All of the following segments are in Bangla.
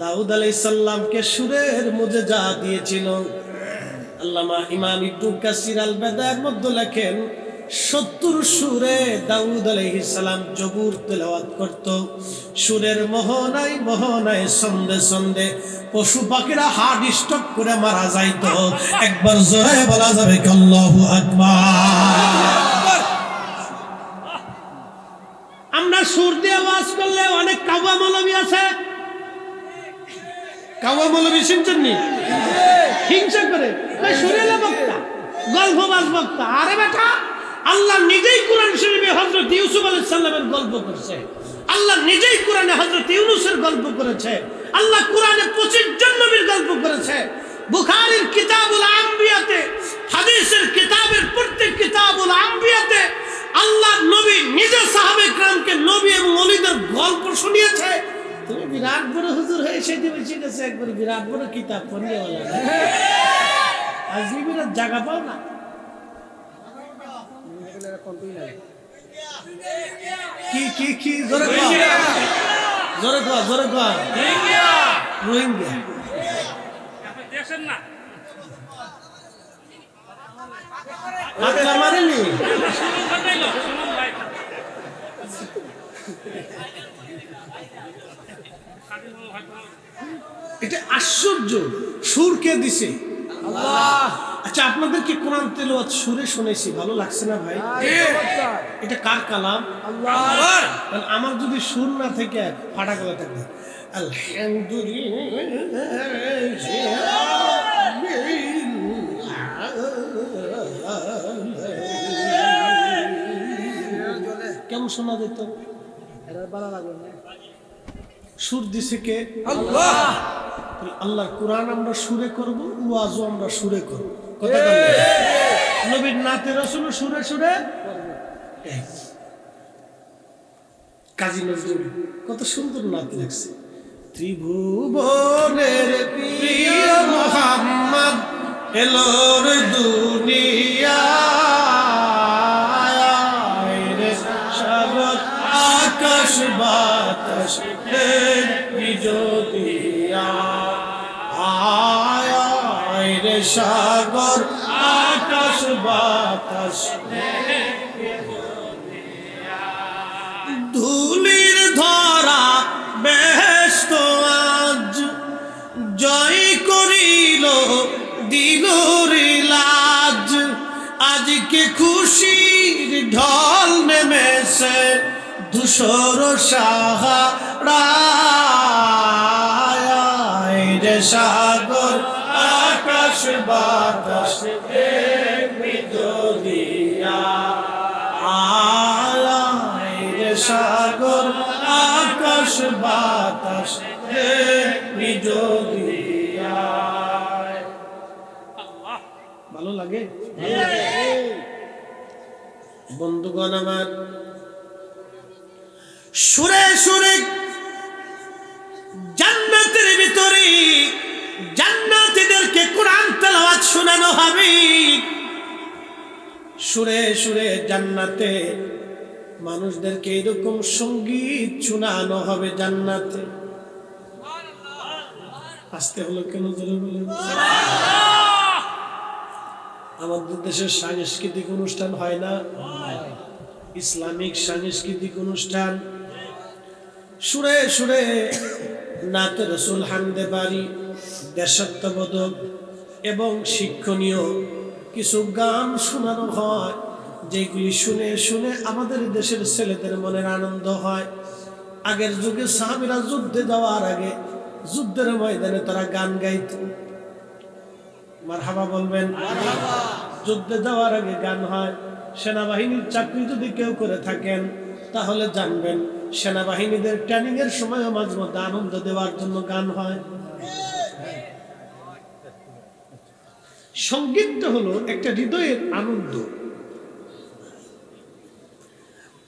দাউদ আলাইহিস সালামকে সুরের মুজিজা দিয়েছিল। আল্লামা ইমাম ইবনে কাসির আল বাদার মধ্যে লেখেন 70 সুরে দাউদ আলাইহিস সালাম জবুর তেলাওয়াত করত। সুরের মোহনায় মোহনায় ছন্দে ছন্দে পশু পাখিরা হার্ট স্ট্রোক করে মারা যাইত। একবার জোরে বলা যাবে কি আল্লাহু আকবার। আমরা সুর দিয়ে ওয়াজ করলে অনেক কাওয়া মৌলবী আছে। কাওয়া মৌলবী শুনছেন নি? হিংসা করে সুরেলা বক্তা, গল্পবাজ বক্তা। আরে বেটা, আল্লাহ নিজেই কোরআন শরীফে হযরত ইউসুফ আলাইহিস সালামের গল্প করেছে। আল্লাহ নিজেই কোরআনে হযরত ইউনূসের গল্প করেছে। আল্লাহ কোরআনে 25 জন নবীর গল্প করেছে। বুখারীর কিতাবুল আম্বিয়াতে, হাদিসের কিতাবের প্রত্যেক কিতাবুল আম্বিয়াতে আল্লাহ নবী নিজে সাহাবায়ে কেরামকে নবী এবং ওলিদের গল্প শুনিয়েছে। তুমি বিরাট বড় হুজুর হয়ে সেদিন এসে গেছে, একবার বিরাট বড় কিতাব পড়িয়ে বলা আজকে বিরাট জায়গা পাও না। কি কি কি জোরে কও, জোরে কও, জোরে কও। রোহিঙ্গা দেখেন না, হাতে মারেনি। এটা আশ্চর্য, সুর কে দিছে? আল্লাহ। আচ্ছা, আপনাদের কি কোরআন তেলাওয়াত সুরে শুনেছি, ভালো লাগছে না ভাই? এটা কার কালাম? আল্লাহর। কারণ আমার যদি সুর না থেকে ফাটা গলা থাকে, কেমন শোনা যেত? সুর দিছে কে? আল্লাহ। আল্লাহর কোরআন আমরা সুরে করব, ওয়াজও আমরা সুরে করব। কথা বলেন, নবীর নাতে রাসূল সুরে সুরে। কাজী নজরুল কত সুন্দর নাত লেখছে। ত্রিভুবনের প্রিয় মুহাম্মদ এলোর দুনিয়ায়, সাগর আকাশ বাতাস বিজোদিয়া, আয় রে সাগর আকাশ বাতাস ধুলির ধরা বেহেশত আজ জয় করিল দিলুর লাজ। আজকে খুশির ঢল নেমেছে ধূসর সাহারায়, রে সাগর আকাশ বাতাস বিজোদিয়া, আয় রে সাগর আকাশ বাতাস বিজোদিয়া। ভালো লাগে বন্ধুগণ আমার? সুরে সুরে জান্নাতের ভিতরে জান্নাতীদেরকে কোরআন তেলাওয়াত শোনানো হবে। সুরে সুরে জান্নাতে মানুষদেরকে এরকম সঙ্গীত শোনানো হবে জান্নাতে। আসতে হলো কেন জোরে বলেন? আমাদের দেশের সাংস্কৃতিক অনুষ্ঠান হয় না, ইসলামিক সাংস্কৃতিক অনুষ্ঠান। সুরে সুরে নাতে রাসূল, হামদে বাড়ি, দেশাত্মবোধক এবং শিক্ষণীয় কিছু গান শোনানো হয়, যেগুলি শুনে শুনে আমাদের দেশের ছেলেদের মনের আনন্দ হয়। আগের যুগে সাহাবীরা যুদ্ধে যাওয়ার আগে যুদ্ধের ময়দানে তারা গান গাইত। মারহাবা বলবেন? যুদ্ধে যাওয়ার আগে গান হয়। সেনাবাহিনীর চাকরি যদি কেউ করে থাকেন তাহলে জানবেন, সেনাবাহিনীদের ট্রেনিং এর সময় মাঝে মধ্যে আনন্দ দেওয়ার জন্য গান হয়। সঙ্গীত হলো একটা হৃদয়ের আনন্দ।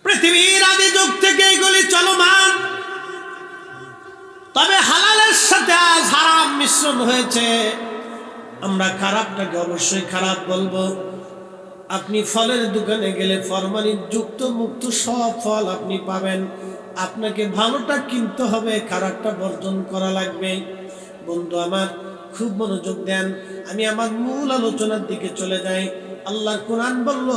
পৃথিবীর আদি যুগ থেকে এগুলি চলমান, তবে হালালের সাথে আজ হারাম মিশ্রণ হয়েছে। আমরা খারাপটাকে অবশ্যই খারাপ বলবো। আপনি ফলের দোকানে গেলে ফরমালিন যুক্ত মুক্ত সব ফল আপনি পাবেন, আপনাকে ভালোটা কিনতে হবে, খারাপটা বর্জন করা লাগবে। বন্ধু আমার খুব মনোযোগ দেন, আমি আমার মূল আলোচনার দিকে চলে যাই। আল্লাহর কোরআন বলল,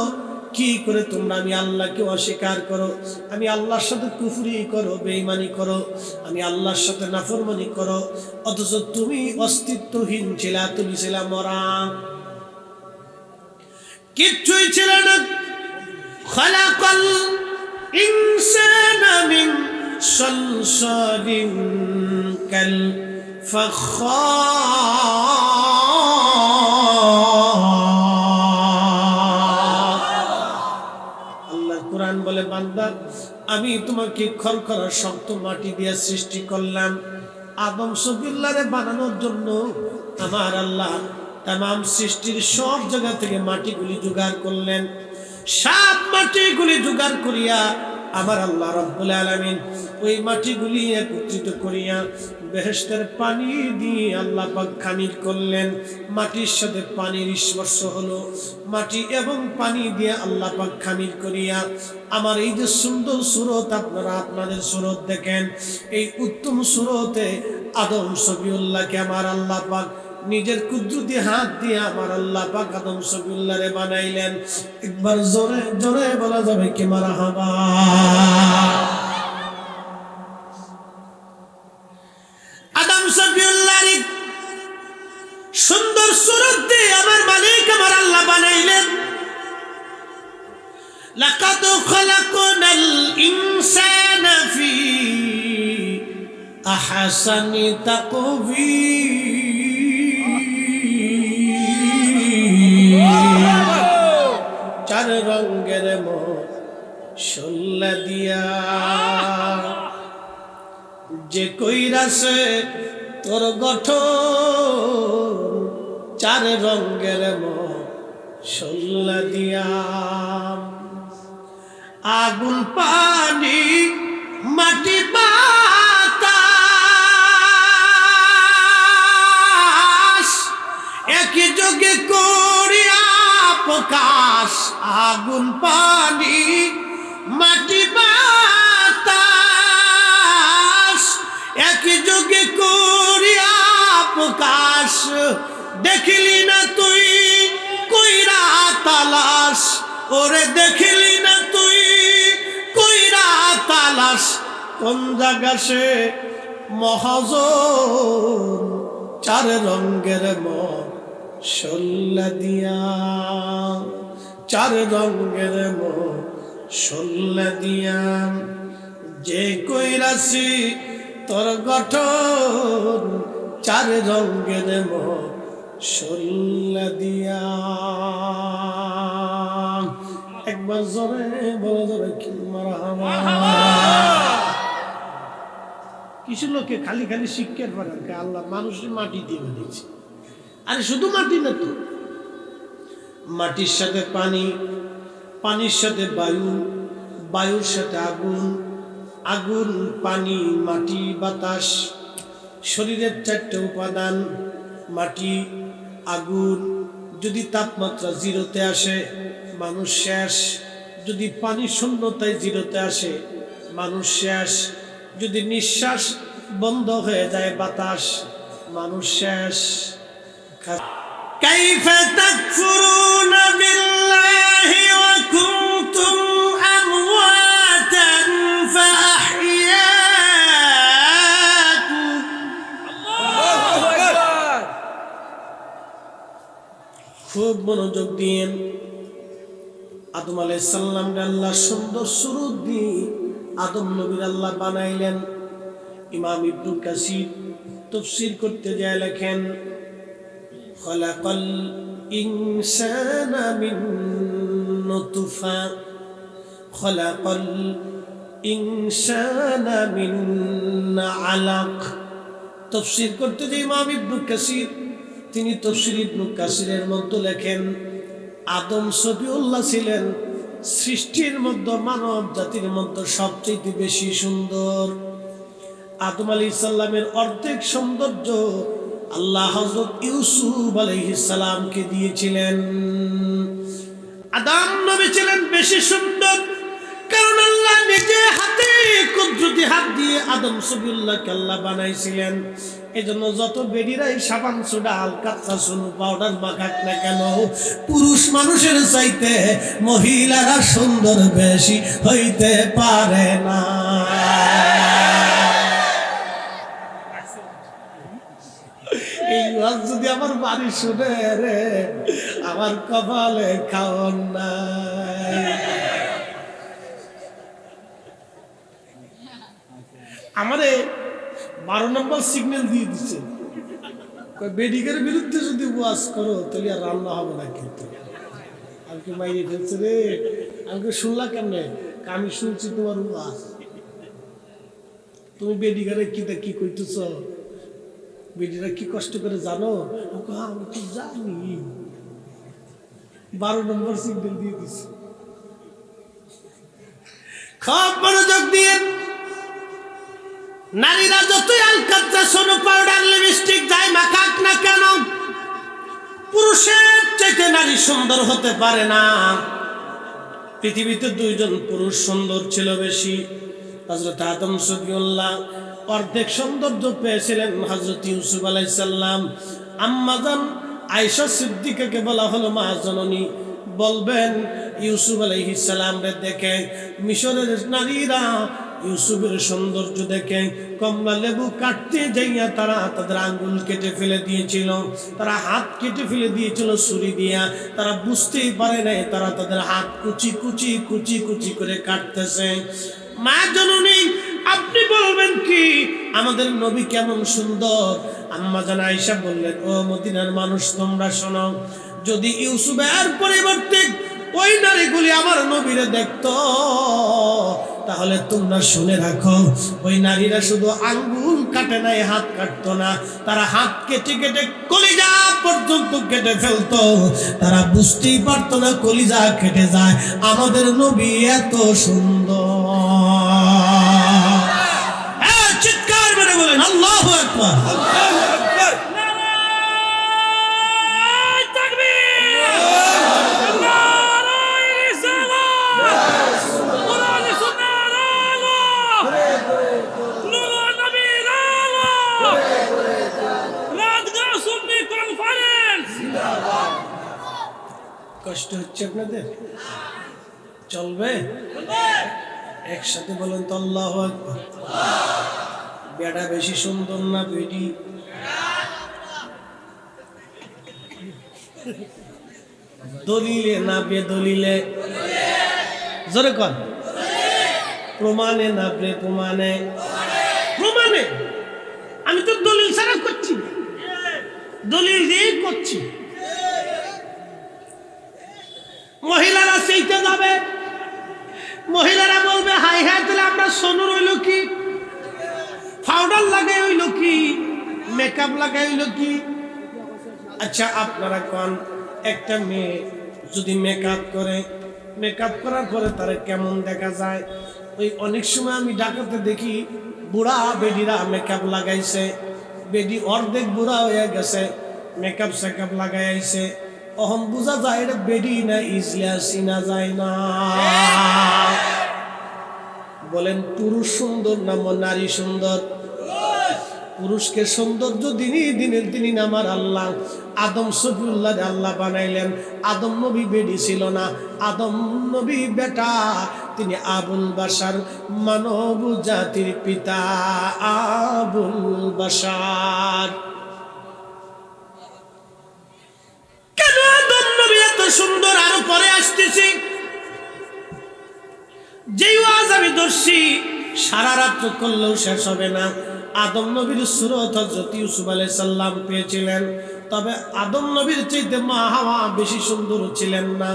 কি করে তোমরা আমি আল্লাহকে অস্বীকার করো, আমি আল্লাহর সাথে কুফরি করো, বেঈমানি করো, আমি আল্লাহর সাথে নাফরমানি করো, অথচ তুমি অস্তিত্বহীন ছিলা, তুমি ছিলা মরা, কিচ্ছুই ছিল না। খালাকাল ইনসানা মিন সালসালিন কাল আল্লাহ কোরআন বলে, বান্দা আমি তোমাকে খরখরা শক্ত মাটি দিয়ে সৃষ্টি করলাম। আদম সফিউল্লাহরে বানানোর জন্য আমার আল্লাহ তামাম সৃষ্টির সব জায়গা থেকে মাটিগুলি জোগাড় করলেন। সব মাটিগুলি জোগাড় করিয়া আমার আল্লাহ রাব্বুল আলামিন ওই মাটিগুলি একত্রিত করিয়া বেহেশতের পানি দিয়ে আল্লাহ পাক খামির করলেন। মাটির সাথে পানির স্পর্শ হলো, মাটি এবং পানি দিয়ে আল্লাহ পাক খামির করিয়া আমার এই যে সুন্দর সুরত, আপনারা আপনাদের সুরত দেখেন, এই উত্তম সুরতে আদম সফিউল্লাহকে আমার আল্লাহ পাক নিজের কুদরতি হাত দিয়ে আমার আল্লাহ পাক আদম সফিউল্লাহরে বানাইলেন। একবার জোরে জোরে বলা যাবে কি মারহাবা। আদম সফিউল্লাহর সুন্দর সুরত দিয়ে আমার মালিক আমার আল্লাহ বানাইলেন। লাকাদ খালাকনাল ইনসানা ফি আহসানি তাকবীর, চার রঙের মশলা দিয়া যে কইরাছে তোর গঠন, চার রঙের মশলা দিয়া, আগুন পানি মাটি বাতাস একই যোগে করিয়া প্রকাশ। আগুন পানি মাটি বাতাস একই যোগে করিয়া প্রকাশ। দেখিলি না তুই কইরা তালাশ, ওরে দেখিলি না তুই কইরা তালাশ, কোন জায়গা সে মহাজন, চার রঙের মশলা দিয়া, চার রঙের মশলা দিয়া যে কইরাছি তোর গঠন, চার রঙের মশলা দিয়া। একবার জোরে বলা যাবে কি মারহাবা। কিছু লোকে খালি খালি শিক্ষার পারেন, আল্লাহ মানুষের মাটি দিয়ে বানিয়েছে। আরে শুধু মাটি না তো, মাটির সাথে পানি, পানির সাথে বায়ু, বায়ুর সাথে আগুন, আগুন পানি মাটি বাতাস, শরীরের চারটে উপাদান, মাটি আগুন। যদি তাপমাত্রা জিরোতে আসে মানুষ শেষ, যদি পানি শূন্যতায় জিরোতে আসে মানুষ শেষ, যদি নিঃশ্বাস বন্ধ হয়ে যায় বাতাস, মানুষ শেষ। কাইফা তাকফুরুনা বিল্লাহি ওয়া কুনতুম আমওয়াতান ফাআহইয়াকুম। আল্লাহু আকবার। খুব মনোযোগ দিন। আদম আলাইহিস সালাম আল্লাহ সুন্দর সুরত দিয়ে আদম নবীর আল্লাহ বানাইলেন। ইমাম ইবনুল কাসির তাফসীর করতে যায় লেখেন, খালাকাল ইনসানা মিন নুতফা, খালাকাল ইনসানা মিন আলাক। তাফসীর করতে যে ইমাম ইবনুল কাসির, তিনি তাফসীর ইবনুল কাসিরের মধ্যে লেখেন, আদম সফিউল্লাহ ছিলেন সৃষ্টির মধ্যে, মানব জাতির মধ্যে সবচেয়ে বেশি সুন্দর। আদম আলাইহিস সালামের অর্ধেক সৌন্দর্য আল্লাহ হযরত ইউসুফ আলাইহিস সালামকে দিয়েছিলেন। আদম নবী ছিলেন বেশি সুন্দর, কারণ আল্লাহ নিজে হাতে কুদরতি হাত দিয়ে আদম সফিউল্লাহকে আল্লাহ বানাইছিলেন। এজন্য যত বেডিরাই সাবান সোডা আলকাতরা সোনু পাউডার মাখাক না কেন, পুরুষ মানুষের চাইতে মহিলারা সুন্দর বেশি হইতে পারে না। এই ওয়াজ যদি আমার বাড়ি শুনে রে, আমার কপালে খাওয়ান নাই। আমারে 12 নম্বর সিগন্যাল দিয়ে দিচ্ছে, বেডিকের বিরুদ্ধে যদি ওয়াজ করো তাহলে আর রান্না হবে না। কিন্তু আমাকে মাইরে ফেলছে রে। আমাকে শুনলা কেমনে? আমি শুনছি তোমার ওয়াজ, তুমি বেডিকারে কি কইতেছ, বেডিরা কি কষ্ট করে জানো? আমি তো জানি। 12 নম্বর সিগন্যাল দিয়ে দিচ্ছে। খুব মনোযোগ দিয়ে নারীরা যতই আলকাতরা সোনো পাউডার লিপস্টিক যাই মাখাক না কেন, পুরুষের চাইতে নারী সুন্দর হতে পারে না। পৃথিবীতে 2 জন পুরুষ সুন্দর ছিল বেশি। হযরত আদম সফিউল্লাহ অর্ধেক সৌন্দর্য পেয়েছিলেন হযরত ইউসুফ আলাইহিস সালাম। আম্মাজান আয়েশা সিদ্দিকাকে বলা হলো মা জননী, বলবেন ইউসুফ আলাইহিস সালামকে দেখে মিশরের নারীরা ইউসুফের সৌন্দর্য দেখে কমলা লেবু কাটতে যাইয়া তারা তাদের আঙ্গুল কেটে ফেলে দিয়েছিল, তারা হাত কেটে ফেলে দিয়েছিল ছুরি দিয়া। তারা বুঝতেই পারে নাই তারা তাদের হাত কুচি কুচি কুচি কুচি করে কাটতেছে। মা জননী আপনি বলবেন কি আমাদের নবী কেমন সুন্দর? আম্মা জান আয়েশা বললেন, ও মদিনার মানুষ তোমরা শোনো, যদি ইউসুফের পরিবর্তে ওই নারীগুলি আমার নবীরে দেখতো তাহলে তোমরা শুনে রাখো, ওই নারীরা শুধু আঙ্গুল কাটে নাই, হাত কাটতো না, তারা হাত কেটে কেটে কলিজা পর্যন্ত কেটে ফেলতো। তারা বুঝতেই পারতো না কলিজা কেটে যায়। আমাদের নবী এত সুন্দর। চিৎকার করে বলেন আল্লাহু আকবার। কষ্ট হচ্ছে আপনাদের? চলবে? একসাথে বলেন তো আল্লাহু আকবার। বেটা বেশি সুন্দর না বেটি? দলিলে না বেদলিলে? জোরে কর। প্রমাণে না প্রমাণে? প্রমাণে। আমি তো দলিল ছাড়া করছি, দলিল দিয়ে করছি। মহিলারা সেইতে যাবে, মহিলারা বলবে হাই হাই তাহলে আমরা সোনু রইল কি, পাউডার লাগাই হইল কি, মেকআপ লাগাই হইল কি। আচ্ছা আপনারা কোন, একটা মেয়ে যদি মেকআপ করে, মেকআপ করার পরে তার কেমন দেখা যায়? ওই অনেক সময় আমি ঢাকাতে দেখি বুড়া বেডিরা মেকআপ লাগাইছে, বেডি অর্ধেক বুড়া হয়ে গেছে, মেকআপ সেকআপ লাগাই আইছে, অহম বুঝা যায় এটা বেডি না ইজলা চিনা যায় না। বলেন পুরুষ সুন্দর না নারী সুন্দর? পুরুষকে সৌন্দর্য দিনের দিনই আমার আল্লাহ আদম সফিউল্লাহ আল্লাহ বানাইলেন। আদম নবী বেডি ছিল না, আদম নবী বেটা, তিনি আবুল বাশার, মানব জাতির পিতা আবুল বাশার। কেন আদম নবী এত সুন্দর? আরো পরে আসতেছি। যেই ওয়াজ আমি ধরছি সারা রাত করলেও শেষ হবে না। আদম নবীর সূরত হযরত ইউসুফ আলাইহিস সালাম পেয়েছিলেন, তবে আদম নবীর চাইতে মা হাওয়া বেশি সুন্দর ছিলেন না।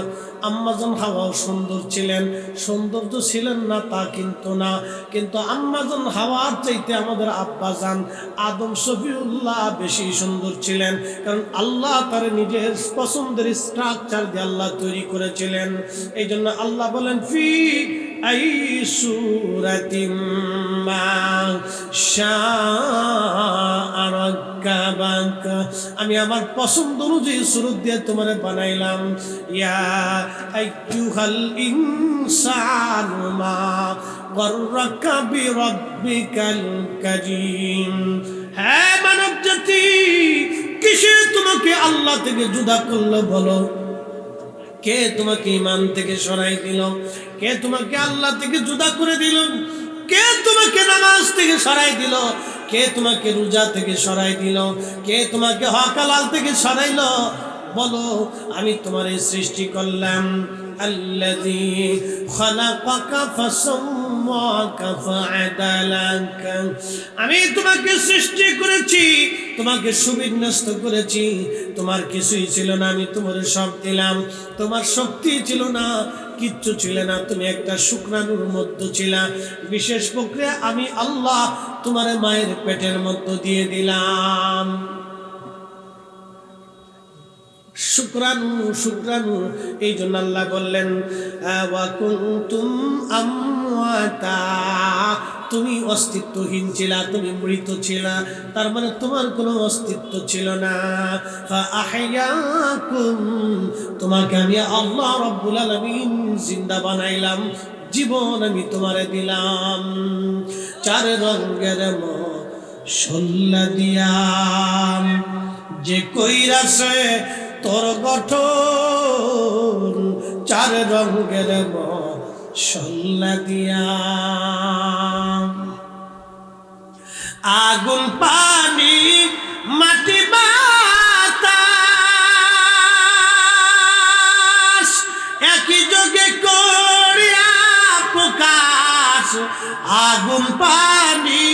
আম্মাজান হাওয়াও সুন্দর ছিলেন, সৌন্দর্য ছিলেন না তা কিন্তু না, কিন্তু আম্মাজান হাওয়ার চাইতে আমাদের আব্বাজান আদম সফিউল্লাহ বেশি সুন্দর ছিলেন। কারণ আল্লাহ তার নিজের পছন্দের স্ট্রাকচার দিয়ে আল্লাহ তৈরি করেছিলেন। এই জন্য আল্লাহ বলেন ফি আই সূরাতিম মা শাআ রাক্কাবাক, আমি আমার পছন্দ অনুযায়ী সুরত দিয়ে তোমারে বানাইলাম। ইয়া আইয়ুহাল ইনসানু মা গররাকা বিরাব্বিকাল কারীম। হ্যাঁ মানব জাতি, কিসে তোমাকে আল্লাহ থেকে জুদা করলো বলো? কে তোমাকে ঈমান থেকে সরাই দিল? কে তোমাকে আল্লাহ থেকে জুদা করে দিল? কে তোমাকে নামাজ থেকে সরাই দিল? কে তোমাকে রোজা থেকে সরাই দিল? কে তোমাকে হক হালাল থেকে সরাইল? বলো, আমি তোমারে সৃষ্টি করলাম। আল্লাযী খালাকাকা ফাসাওয়াকা ফাআদালাকা। আমি তোমাকে সৃষ্টি করেছি, তোমাকে সুবিন্যস্ত করেছি। তোমার কিছুই ছিল না, আমি তোমারে সব দিলাম। তোমার শক্তি ছিল না, কিচ্ছু ছিল না, তুমি একটা শুক্রাণুর মধ্য ছিলা। বিশেষ প্রক্রিয়া আমি আল্লাহ তোমারে মায়ের পেটের মধ্য দিয়ে দিলাম। শুক্রাণু শুক্রাণু। এই জন্য আল্লাহ বললেন ওয়া কুনতুম আমওয়াতা, তুমি অস্তিত্বহীন ছিলা, তুমি মৃত ছিলা, তার মানে তোমার কোনো অস্তিত্ব ছিল না। ফাআহইয়াকুম, তোমাকে আমি আল্লাহ রাব্বুল আলামিন জিন্দা বানাইলাম, জীবন আমি তোমারে দিলাম। চার রঙের মশলা দিয়াম, যে কইরাছে তোর গঠন, চার রঙের মশলা দিয়া। আগুন পানি মাটি বাতাস একই যোগে করিয়া প্রকাশ। আগুন পানি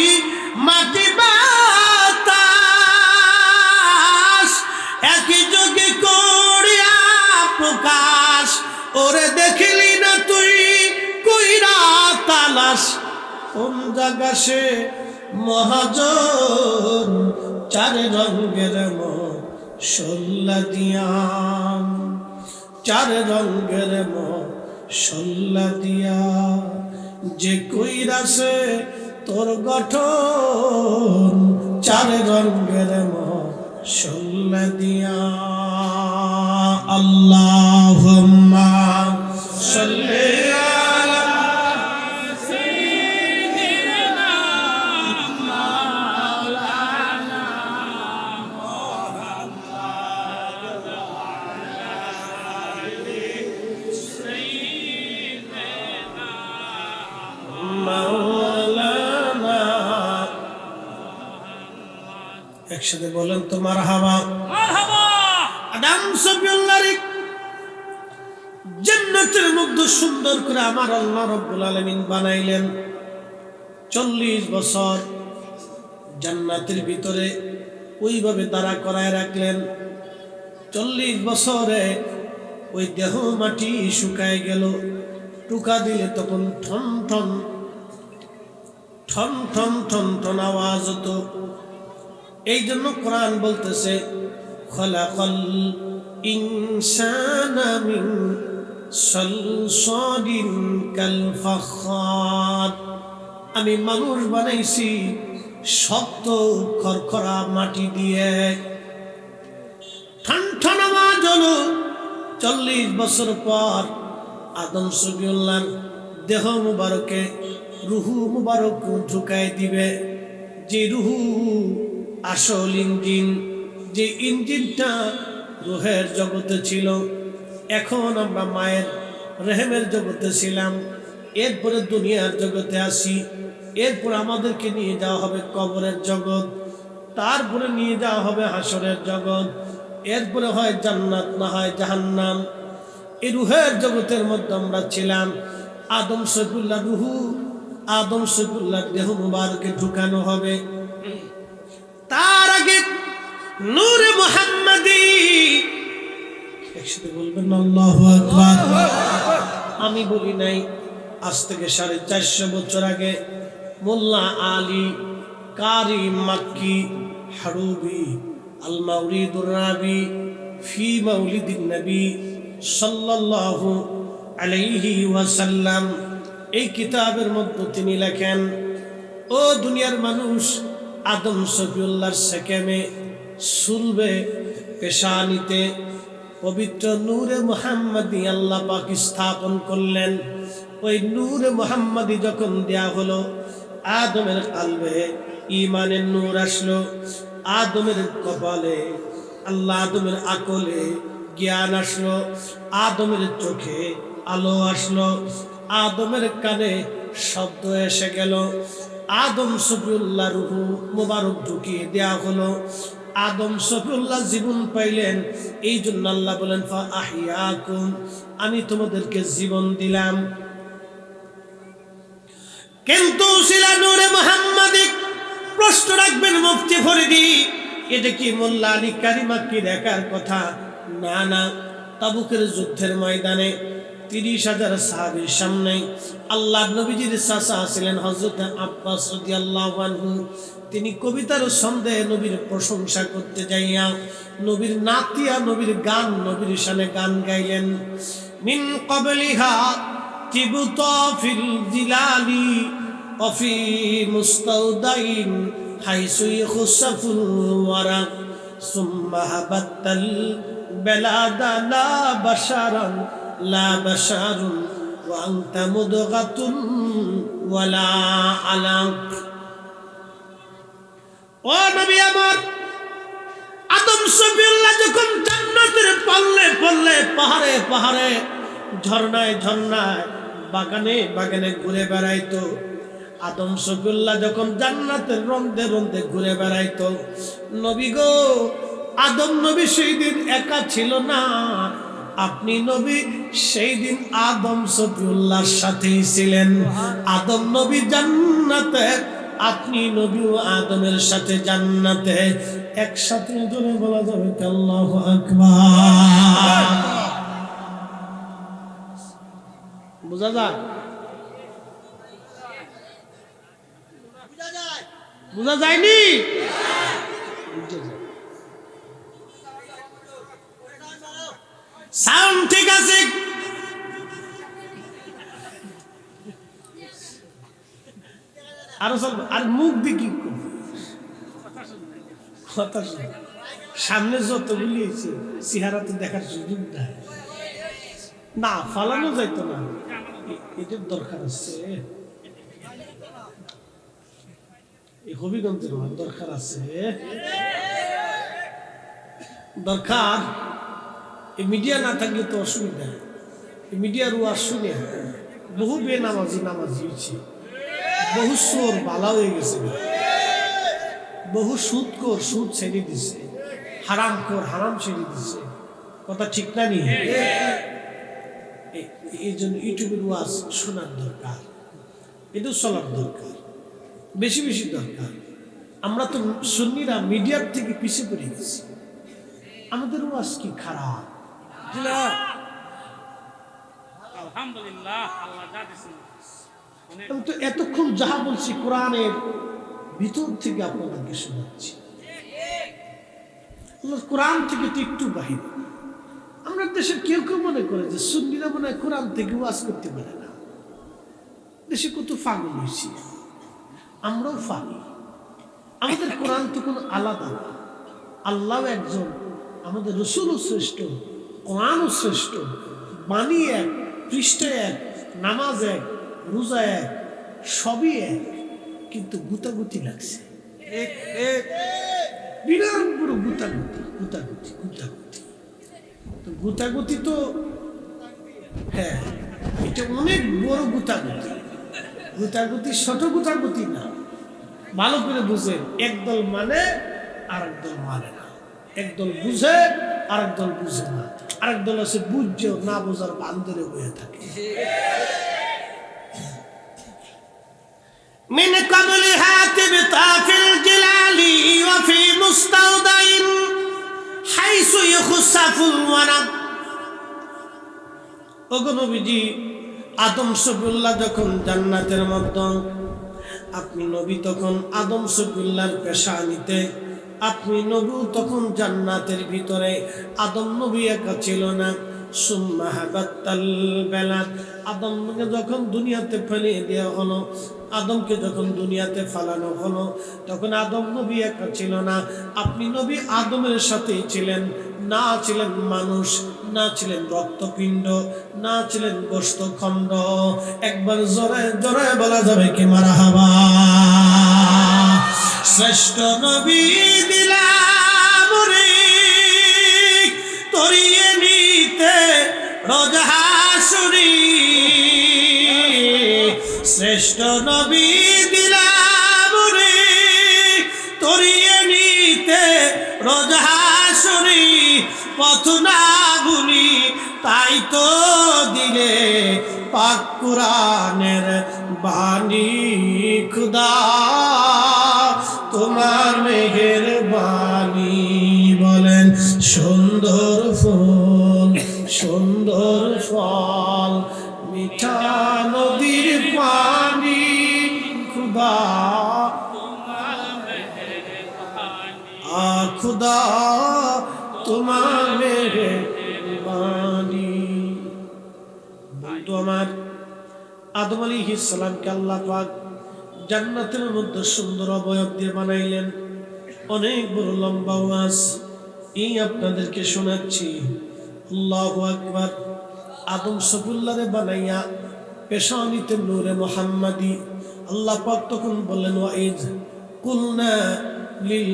মাটি বাতাস একই যোগে করিয়া প্রকাশ। ওরে দেখিলি না তুই কইরা তালাশ, কোন জায়গা সে মহাজন। চার রঙের মশলা দিয়া, চার রঙের মশলা দিয়া, যে কইরাছে তোর গঠন, চার রঙের মশলা দিয়া। আল্লাহুম্মা সাল্লি আলা সাইয়্যিদিনা মাওলানা মুহাম্মদ সাইয়্যিদিনা মাওলানা। একসাথে বলেন তো মারহাবা। আদম সফিউল্লাহর জান্নাতের মধ্যে সুন্দর করে আমার আল্লাহ রাব্বুল আলামিন বানাইলেন। 40 বছর জান্নাতের ভিতরে ওইভাবে দাঁড়া করায় রাখলেন। 40 বছরে ওই দেহ মাটি শুকায় গেল। টুকা দিলে তখন ঠন ঠন ঠন ঠন ঠন ঠন আওয়াজ হতো। এই জন্য কোরআন বলতেছে খলাকাল ইনসানা মিন সালসালিন কাল ফাখার। আমি মানুষ বানাইছি শক্ত খরখরা মাটি দিয়ে। ঠন ঠন আওয়াজ হলো। 40 বছর পর আদম সফিউল্লাহর দেহ মুবারকে রুহু মুবারক ঢুকায় দিবে। যে রুহু আসল ইঞ্জিন, যে ইঞ্জিনটা রুহের জগতে ছিল, এখন আমরা মায়ের রেহেমের জগতে ছিলাম, এরপরে দুনিয়ার জগতে আসি, এরপর আমাদেরকে নিয়ে যাওয়া হবে কবরের জগৎ, তারপরে নিয়ে যাওয়া হবে হাসরের জগৎ, এরপরে হয় জান্নাত না হয় জাহান্নাম। এই রুহের জগতের মধ্যে আমরা ছিলাম। আদম সফিউল্লাহ রুহু, আদম সফিউল্লাহ দেহ মুবারকে ঢুকানো হবে। তার আগে নূরে মুহাম্মাদি, একসাথে বলবেন আল্লাহু আকবার। আমি বলি নাই, আজ থেকে 450 বছর আগে মোল্লা আলী কারি মাক্কি হারুবি আল মাউরিদুর রাবি ফি মাউলিদিন নবী সাল্লাল্লাহু আলাইহি ওয়াসাল্লাম, এই কিতাবের মধ্যে তিনি লেখেন, ও দুনিয়ার মানুষ, আদম সফিউল্লাহর সেকেমে সুলবে পেশানিতে পবিত্র নূরে মুহাম্মাদি আল্লাহ পাক স্থাপন করলেন। ওই নূরে মুহাম্মাদি যখন দেয়া হলো, আদমের কালবে ঈমানের নূর আসলো, আদমের কপালে আল্লাহ, আদমের আকলে জ্ঞান আসলো, আদমের চোখে আলো আসলো, আদমের কানে শব্দ এসে গেল, আদম শফিউল্লাহ রূহু মোবারক ঢুকিয়ে দেয়া হলো, আদম শফিউল্লাহ জীবন পাইলেন। এই জন্য আল্লাহ বলেন ফা আহিয়াকুম, আমি তোমাদেরকে জীবন দিলাম। কিন্তু শিলা নূরে মুহাম্মাদি প্রশ্ন রাখবেন মুফতি ফরিদি, এটা কি মোল্লা আলী কারিমা কি দেখার কথা? না না, তাবুকের যুদ্ধের ময়দানে 30,000 সাহাবীর সামনে আল্লাহ নবীজির চাচা ছিলেন হযরত আব্বাস রাদিয়াল্লাহু আনহু। তিনি কবিতার ছন্দে নবীর প্রশংসা করতে যাইয়া নবীর নাতিয়া, নবীর গান, নবীর শানে গান গাইলেন। মিন ক্বাবলিহা তিবতা ফিল জিলালি ওয়া ফি মুস্তাউদাইন হাইসু ইয়াখসাফুল ওয়ারা সুম্মা হাবাতাল বেলাদা লা বাশারান লা বাশারুন ওয়া আনতা মুদগাতুন ওয়ালা আলাক। ও নবী আমার, আদম শফিউল্লাহ যখন জান্নাতের পল্লে পল্লে, পাহাড়ে পাহাড়ে, ঝর্ণায় ঝর্ণায়, বাগানে বাগানে ঘুরে বেড়াইতো, আদম শফিউল্লাহ যখন জান্নাতের রন্দে রন্দে ঘুরে বেড়াইতো, নবী গো, আদম নবী সেই দিন একা ছিল না, আপনি নবী সেই দিন আদম শফিউল্লাহর সাথেই ছিলেন। আদম নবী জান্নাতে, আপনি নবীও আদমের সাথে জান্নাতে, একসাথে জোরে বলা যাবে আল্লাহু আকবার। বুঝা যায়? বুঝা যায়নি? সাউন্ড ঠিক আছে? আরো চলবে। আর মুখ দিয়ে কি কথা শুনে, সামনে যতগুলি চেহারা তো দেখার সুযোগ নাই, না ফালানো যাইতো না, এটার দরকার আছে। এই হবিগঞ্জের দরকার আছে, দরকার। এই মিডিয়া না থাকলে তো অসুবিধা। এই মিডিয়ার ওয়াজ শুনে বহু বেনামাজি নামাজি হয়েছে, বহু চোর বালা হয়ে গেছে, বহু সুদখোর সুদ ছেড়ে দিছে, হারামখোর হারাম ছেড়ে দিছে। কথা ঠিক না নি? এই জন্য ইউটিউবের ওয়াজ শোনার দরকার, এটা চলার দরকার, বেশি বেশি দরকার। আমরা তো সুন্নিরা মিডিয়ার থেকে পিছিয়ে পড়ে গেছি, আমাদের ওয়াজ কি খারাপ? আলহামদুলিল্লাহ, আল্লাহ যা দিয়েছেন। আমি তো এতক্ষণ যাহা বলছি কোরআনের ভিতর থেকে আপনাদেরকে শোনাচ্ছি, কোরআন থেকে তো একটু বাহিরে। আমরা দেশের কেউ কেউ মনে করে যে সুন্নিরা মনে হয় কোরআন থেকে ওয়াজ করতে পারে না। দেশে কত পাগল হয়েছি, আমরাও পারি। আমাদের কোরআন তো কোনো আলাদা না, আল্লাহ একজন, আমাদের রসুলও শ্রেষ্ঠ, কোরআনও শ্রেষ্ঠ, বাণী এক, পৃষ্ঠা এক, নামাজ এক, রোজা এক, সবই এক, কিন্তু গুতাগুতি লাগছে। বিরাট বড় গুতাগুতি, গুতাগুতি গুতাগুতি। তো গুতাগুতি তো হ্যাঁ, এটা অনেক বড় গুতাগুতি। গুতাগুতি ছোট গুতাগুতি না, ভালো করে বুঝেন। একদল মানে আর একদল মানে না, একদল বুঝে আর একদল বুঝে না, আরেক দল আছে বুঝছেও না, বোঝার বান্ধরে হয়ে থাকে। من قبل هاتب طافل جلالي وفي مستودع حيث يخسف الورق। ওগো নবীজি, আদম শফিউল্লাহ যখন জান্নাতের মধ্যে, আপনি নবী তখন আদম শফিউল্লাহর পেশানিতে, আপনি নবী তখন জান্নাতের ভিতরে। আদম নবী একা ছিল না, সুম্মা হাবাতাল বেলাদ, আদমকে যখন দুনিয়াতে ফেলে দেওয়া হলো, আদমকে যখন দুনিয়াতে ফালানো হলো, তখন আদম নবী একা ছিল না, আপনি নবী আদমের সাথেই ছিলেন। না ছিলেন মানুষ, না ছিলেন রক্তপিণ্ড, না ছিলেন গোশতখণ্ড। একবার জোরে জোরে বলা যাবে কি মারহাবা। শ্রেষ্ঠ নবী দিলাম রে তরিয়ে নিতে রোজ হাসুরি। শ্রেষ্ঠ নবী দিলাম রে তরিয়ে নিতে রোজ হাসুরি। পথ না ভুলি তাই তো দিলে পাক কুরআনের বাণী। খুদা তোমার মেহেরবানি। বলেন সুন্দর ফুল সুন্দর ফল মিঠা নদীর পানি। খুদা খুদা তোমার মেহেরবানি। বন্ধু আমার, আদম আলাইহিস সালামকে আল্লাহ পাক জান্নাতের মধ্যে সুন্দর অবয়ব দিয়ে বানাইলেন। অনেক বড় লম্বা ওয়াজ এই আপনাদেরকে শোনাচ্ছি। আল্লাহু আকবার। আদম সফুল্লারে বানাইয়া পেশানিতে নূরে মুহাম্মাদি আল্লাহ পাক তখন বললেন ওয়াইদ কুলনা লিল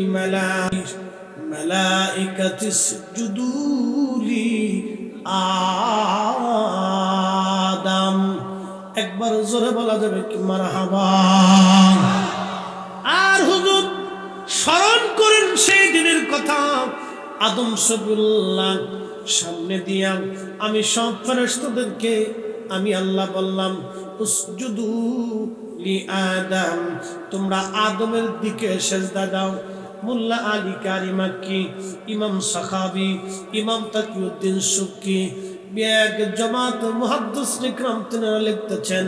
মালাইকাতি ইসজুদু লি আদম। একবার জোরে বলা যাবে কি মারহাবা। আর হুজুর স্মরণ করেন সেই দিনের কথা। আদম সফুল্লাহ সামনে দিয়া আমি সব ফেরেশতাদেরকে আমি আল্লাহ বললাম উসজুদু লি আদম, তোমরা আদমের দিকে সেজদা দাও। মোল্লা আলী কারি মাক্কি, ইমাম সাখাবি, ইমাম তাকিউদ্দিন সুক্কি এক জামাত মুহাদ্দিস ইকরাম তিনারা লিখতেছেন,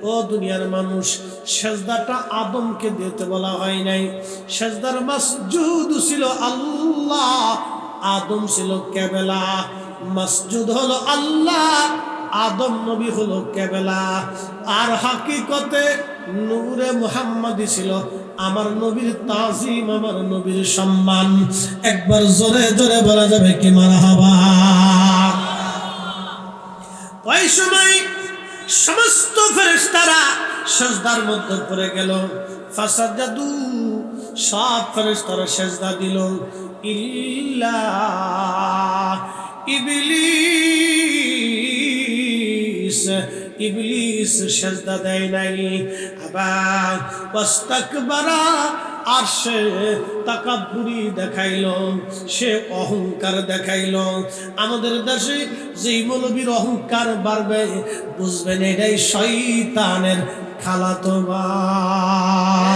ও দুনিয়ার মানুষ, সেজদাটা আদমকে দিতে বলা হয় নাই। সেজদার মাসজুদ ছিল আল্লাহ, আদম ছিল কেবলা। মাসজুদ হলো আল্লাহ, আদম নবী হলো কেবলা। আর হাকিকতে নূরে মুহাম্মাদি ছিল আমার নবীর তাজিম, আমার নবীর সম্মান। একবার জোরে জোরে বলা যাবে কি মারহাবা। ওই সময় সমস্ত ফেরেশতারা সিজদার মধ্যে পড়ে গেল। ফাসাজাদু, সব ফেরেশতারা সিজদা দিল, ইল্লা ইবলিস। ইবলিস সিজদা দেয় নাই। আবার ওয়াস্তাকবারা, আর সে তাকাব্বুরি দেখাইল, সে অহংকার দেখাইল। আমাদের দেশে যেই মৌলবীর অহংকার বাড়বে বুঝবেন এটাই শয়তানের খালাতো ভাই।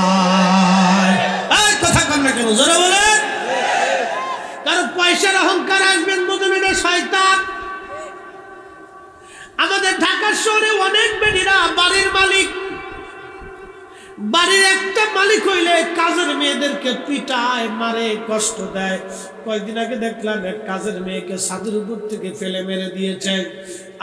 এই কথা কম না কেন, জোরে বলে। কারণ পয়সার অহংকার আসবেন বুঝবেন এটা শয়তান। আমাদের ঢাকা শহরে অনেক বেটিরা বাড়ির মালিক, বাড়ির একটা মালিক হইলে কাজের মেয়েদেরকে পিটায়, মারে, কষ্ট দেয়। কয়েকদিন আগে দেখলাম এক কাজের মেয়েকে ছাদের উপর থেকে ফেলে মেরে দিয়েছে।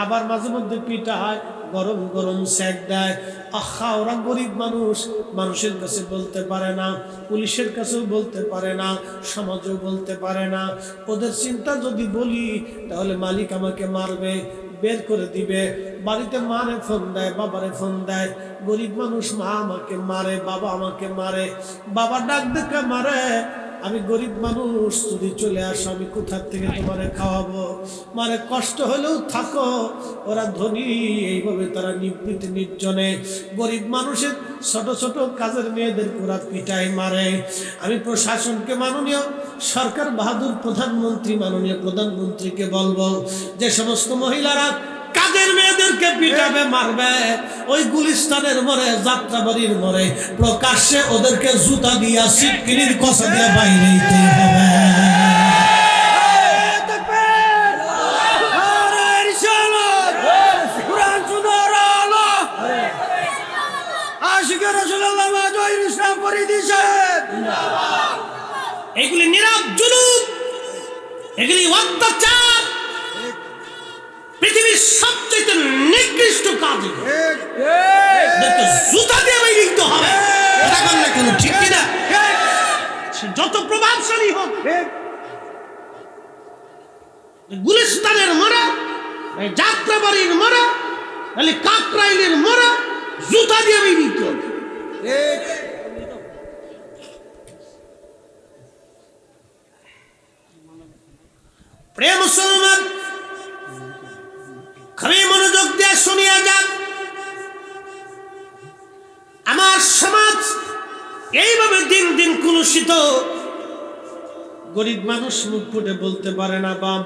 আবার মাঝে মধ্যে পিটায়, গরম গরম সেক দেয়। আহা, ওরা গরিব মানুষ, মানুষের কাছে বলতে পারে না, পুলিশের কাছেও বলতে পারে না, সমাজেও বলতে পারে না। ওদের চিন্তা যদি বলি তাহলে মালিক আমাকে মারবে, বের করে দিবে। বাড়িতে মারে ফোন দেয়, বাবারে ফোন দেয়। গরিব মানুষ, মা আমাকে মারে, বাবা আমাকে মারে, বাবা ডাক দেখে মারে। আমি গরিব মানুষ, যদি চলে আসো আমি কোথা থেকে তোমারে খাওয়াবো। মানে কষ্ট হলেও থাকো। ওরা ধনী, এইভাবে তারা নিবৃত্তি নির্জনে গরিব মানুষের ছোট ছোট কাজের মেয়েদের ওরা পিটাই, মারে। আমি প্রশাসনকে, মাননীয় সরকার বাহাদুর প্রধানমন্ত্রী, মাননীয় প্রধানমন্ত্রীকে বলবো, যে সমস্ত মহিলারা কাজের মেয়েদেরকে পিটাবে, মারবে, ওই গুলিস্তানের মোড়ে, যাত্রাবাড়ির মোড়ে প্রকাশ্যে ওদেরকে জুতা দিয়া, সিটকিনির কষা দিয়া বাইরে দিতে হবে। এগুলি নীরব জুলুম, এগুলি অত্যাচার, পৃথিবীর সবচেয়ে নিকৃষ্ট কাজ। জুতা দিয়ে দিতে হবে, ঠিক কিনা? যত প্রভাবশালী হোক, গুলিস্তানের মরা, যাত্রাবাড়ির মরা, তাহলে কাকরাইলের মরা জুতা দিয়ে বিবিত। প্রিয় মুসলমান, খুবই মনোযোগ দিয়ে শুনিয়া যান। আমার সমাজ এইভাবে দিন দিন কলুষিত। গরিব মানুষ মুখ ফুটে বলতে পারে না, বাপ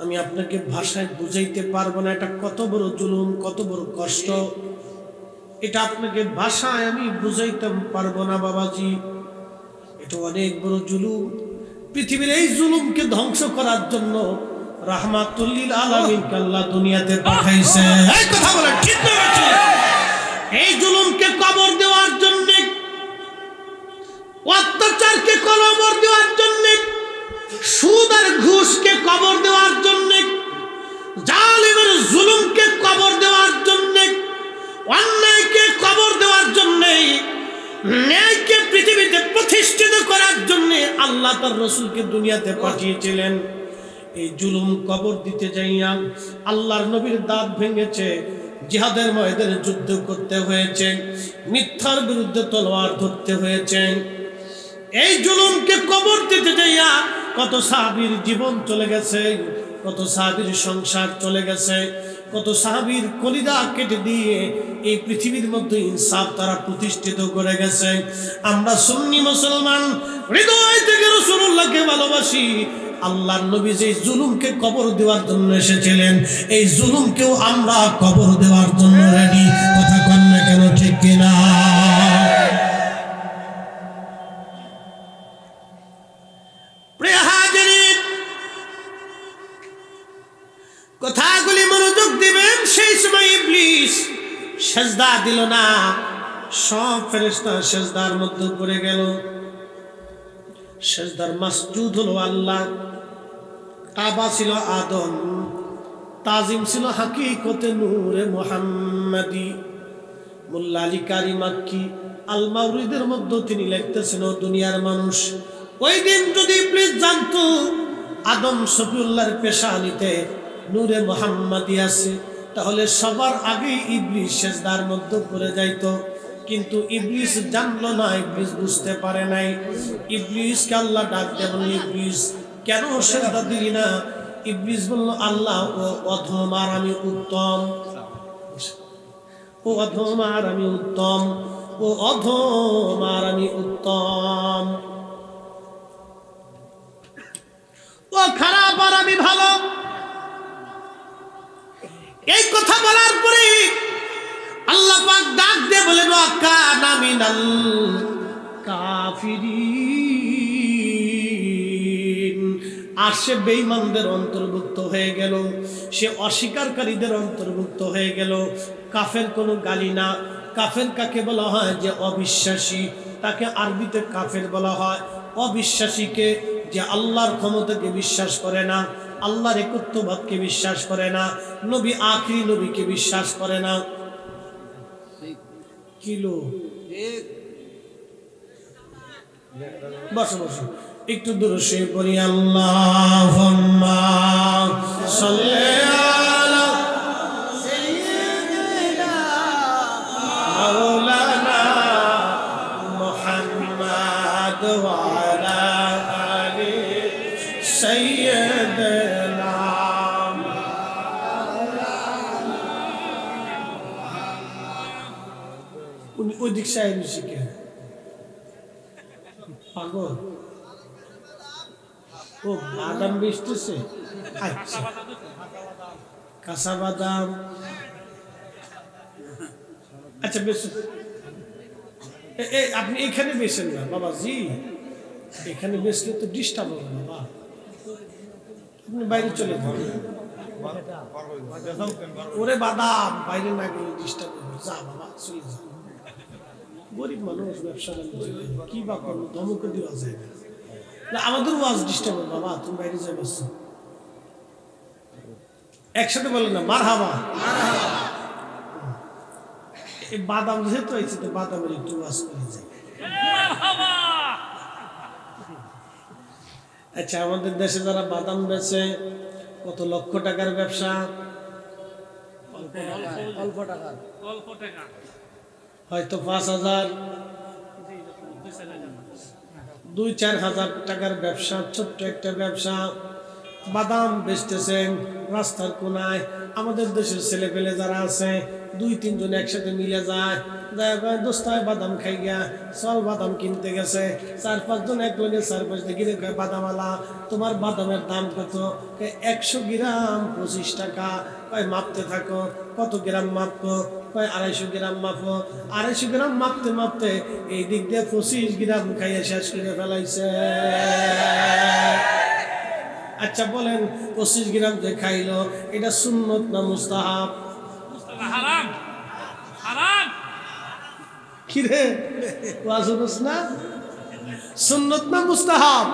আমি আপনাকে ভাষায় বুঝাইতে পারবো না, এটা কত বড় জুলুম, কত বড় কষ্ট, এটা আপনাকে ভাষায় আমি বুঝাইতে পারবো না বাবাজি, এটা অনেক বড় জুলুম। পৃথিবীর এই জুলুমকে ধ্বংস করার জন্য রাহমাতুল লিল আলামিনকে আল্লাহ দুনিয়াতে পাঠাইছে। এই কথা বলে ঠিক না? এই জুলুমকে কবর দেওয়ার জন্য, অত্যাচারকে কবর দেওয়ার জন্য, সুদ আর ঘুষকে কবর দেওয়ার জন্য, জালিমের জুলুমকে কবর দেওয়ার জন্য, অন্যায়কে কবর দেওয়ার জন্য, ন্যায়কে পৃথিবীতে প্রতিষ্ঠিত করার জন্য আল্লাহ তার রাসূলকে দুনিয়াতে পাঠিয়েছিলেন। এই জুলুম কবর দিতে যাইয়া আল্লাহর নবীর দাঁত ভেঙেছে, জিহাদের ময়দানে যুদ্ধ করতে হয়েছে, মিথ্যার বিরুদ্ধে তলোয়ার ধরতে হয়েছে। এই জুলুমকে কবর দিতে যাইয়া কত সাহাবীর জীবন চলে গেছে, কত সাহাবীর সংসার চলে গেছে, কত সাহাবীর কলিজা কেটে দিয়ে এই পৃথিবীর মধ্যে ইনসাফ তারা প্রতিষ্ঠিত করে গেছে। আমরা সুন্নি মুসলমান হৃদয় থেকে রাসূলুল্লাহকে ভালোবাসি। আল্লাহর নবী যে জুলুমকে কবর দেওয়ার জন্য এসেছিলেন, এই জুলুমকেও আমরা কবর দেওয়ার জন্য রেডি। কথা কন না কেন, ঠিক কিনা? কথাগুলি মনোযোগ দিবেন। সেই সময় ইবলিস সেজদা দিল না, সব ফেরেশতা সেজদার মধ্যে পড়ে গেল। সেজদার মাসজুদ হলো আল্লাহ, কাবা ছিল আদম, তাজিম ছিল হাকিকতে নূরে মুহাম্মাদি। মোল্লা আলী কারি মাক্কি আল মাওরিদের মধ্যে তিনি লিখতেছেন, ও দুনিয়ার মানুষ, ওই দিন যদি ইবলিস জানতো আদম শফিউল্লাহর পেশানিতে নূরে মুহাম্মাদি আছে, তাহলে সবার আগে ইবলিস সেজদার মধ্যে পড়ে যাইতো। কিন্তু ইবলিস জানলো না, ইবলিস বুঝতে পারে নাই। ইবলিসকে আল্লাহ ডাক দেন, ইবলিস কেন সেজদা দিলি না? ইবলিস বলল, আল্লাহ ও অধম আর আমি উত্তম, ও অধম আর আমি উত্তম, ও অধম আর আমি উত্তম, ও খারাপ আর আমি ভালো। এই কথা বলার পরে আল্লাহ পাক ডাক দিয়ে বলেন, ওয়াকানা মিনাল কাফিরিন। আর সে বেঈমানদের অন্তর্ভুক্ত হয়ে গেল, সে অস্বীকারীদের অন্তর্ভুক্ত হয়ে গেল। কাফের কোনো গালি না। কাফের কাকে বলা হয়? যে অবিশ্বাসী, তাকে আরবিতে কাফের বলা হয়। অবিশ্বাসীকে যে আল্লাহর ক্ষমতাকে বিশ্বাস করে না, আল্লাহর একত্ববাদকে বিশ্বাস করে না, নবী আখিরি নবীকে বিশ্বাস করে না। কিলো বসো বসো, একটু দূরে শুয়ে পড়ি। আল্লাহুম্মা সাল্লি আলা সাইয়্যিদিনা মাওলানা মুহাম্মাদ ওয়া আলা আলি সাইয়্যিদিনা। উনি ওই দিক সাহেব শিখে পাগল। ও বাদাম বেচতেছে, আচ্ছা, কাঁচা বাদাম, আচ্ছা বেশ। আপনি এখানে বেচেন না বাবাজি, এখানে বেচলে তো ডিস্টার্ব হবে বাবা, আপনি বাইরে চলে যান। ওরে বাদাম বাইরে না গেলে ডিস্টার্ব হবে, যা বাবা চলে যা। গরিব মানুষ, ব্যবসা কি বা করবো, ধমকে দেওয়া যায় না। আমাদের ওয়াজ ডিস্টার্ব হবে বাবা, তুমি বাইরে যাবে। একসাথে বলেন না মারহাবা। এই বাদাম যেহেতু আইছে, তো বাদামের একটু ওয়াজ করে যায়। আচ্ছা, আমাদের দেশে যারা বাদাম বেচে কত লক্ষ টাকার ব্যবসা, অল্প টাকা হয়তো 5,000 2-4 হাজার টাকার ব্যবসা, ছোট্ট একটা ব্যবসা। বাদাম বেচতেছেন রাস্তার কোনায়। আমাদের দেশের ছেলে পেলে যারা আছে 2-3 জন একসাথে মিলে যায়, দোস্তায় বাদাম খাই গিয়া চল বাদাম কিনতে গেছে। 4-5 জন এক লগে 4-5 গিরে কয় বাদামওয়ালা তোমার বাদামের দাম কত? 100 গ্রাম 25 টাকা। কয় মাপতে থাকো, কত গ্রাম মাপো? কয় 250 গ্রাম মাপো। 250 গ্রাম মাপতে মাপতে এই দিক দিয়ে 25 গ্রাম খাইয়ে শেষ করে ফেলাইছে। আচ্ছা বলেন, 25 গ্রাম যে খাইলো এটা সুন্নত না মুস্তাহাব? হারাম হারাম। কিরে ওয়াজুস না, সুন্নত না মুস্তাহাব?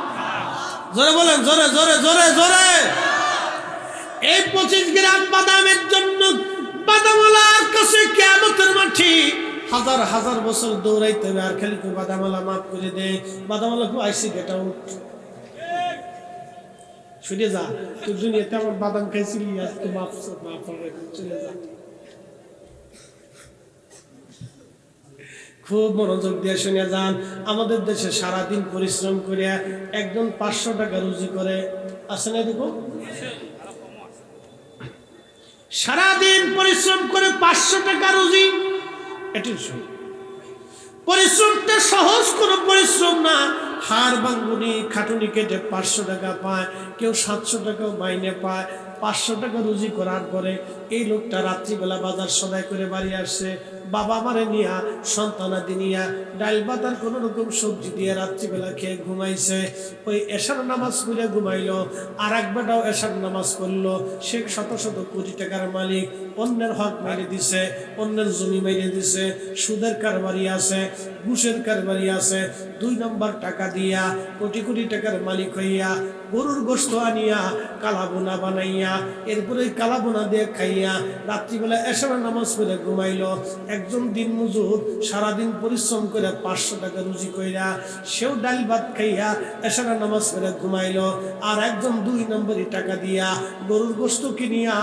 জোরে বলেন, জোরে জোরে জোরে জোরে। এই 25 গ্রাম বাদামের জন্য বাদামওয়ালার কাছে কিয়ামতের মাঠে হাজার হাজার বছর দৌড়াইতে হবে। আর খালি বাদামওয়ালা মাফ করে দে, বাদামওয়ালা খুব আইসি গেটা উঠ শুনে যা, তুই দুনিয়াতে আমার বাদাম খাইছিলি, আজকে মাফ হবে, চলে যা। খুব মনোযোগ দিয়ে শুনে যান। আমাদের দেশে সারাদিন পরিশ্রম করে একজন 500 টাকা রুজি করে, আছে না? দেখো, সারাদিন পরিশ্রম করে 500 টাকা রুজি। অ্যাটেনশন, পরিশ্রমটা সহজ কোনো পরিশ্রম না। হাড় ভাঙ্গুনি খাটুনি কেটে 500 টাকা পায়, কেউ 700 টাকাও মাইনে পায়। 500 টাকা রুজি করার পরে এই লোকটা রাত্রিবেলা বাজার সদাই করে বাড়ি আসছে। বাবা মারে নিয়া সন্তানাদি নিয়া ডাল ভাত আর কোনো রকম সবজি দিয়ে রাত্রিবেলা খেয়ে ঘুমাইছে। ওই এশার নামাজ পড়ে ঘুমাইলো, আর এক বেটাও এশার নামাজ করলো। সে শত শত কোটি টাকার মালিক, অন্যের হক মেরে দিছে, অন্যের জমি মেরে দিছে, সুদের কারবারি আছে, ঘুষের কারবারি আছে। 2 নম্বর টাকা দিয়া কোটি কোটি টাকার মালিক হইয়া গরুর গোশত আনিয়া কালাবোনা বানাইয়া এরপরে কালাবোনা দিয়ে খাইয়া রাত্রিবেলা এশার নামাজ পড়ে ঘুমাইলো। একজন দিন মজুর সারাদিন পরিশ্রম করে 500 টাকা রুজি কইরা সেও ডাল ভাত খাইয়া এশার নামাজ পড়ে ঘুমাইলো। আর একজন 2 নম্বরই টাকা দিয়া গরুর গোশত কিনিয়া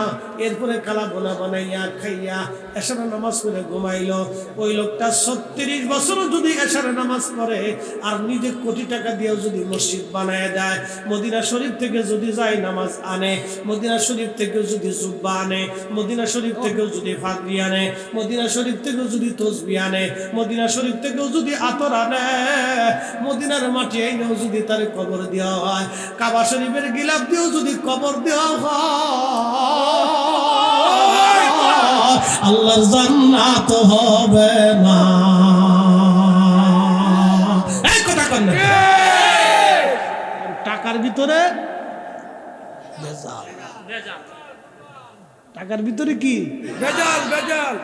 এরপরে কালাবোনা বানাইয়া খাইয়া এশার নামাজ পড়ে ঘুমাইলো। ওই লোকটা 36 বছরও যদি এশার নামাজ পড়ে আর নিজে কোটি টাকা দিয়েও যদি মসজিদ বানায় দেয়, মদিনা শরীফ থেকে যদি যায় নামাজ আনে, মদিনা শরীফ থেকে যদি জুব্বা আনে, মদিনা শরীফ থেকেও যদি ফাদরি আনে, মদিনা শরীফ থেকেও যদি তসবি আনে, মদিনা শরীফ থেকেও যদি আতর আনে, মদিনার মাটি এনেও যদি তার কবর দেওয়া হয়, কাবা শরীফের গিলাফ দিয়েও যদি কবর দেওয়া হয়, আল্লাহর জান্নাত হবে না। এই কথা কন না। টাকার ভিতরে ভেজাল, টাকার ভিতরে কি ভেজাল ভেজাল।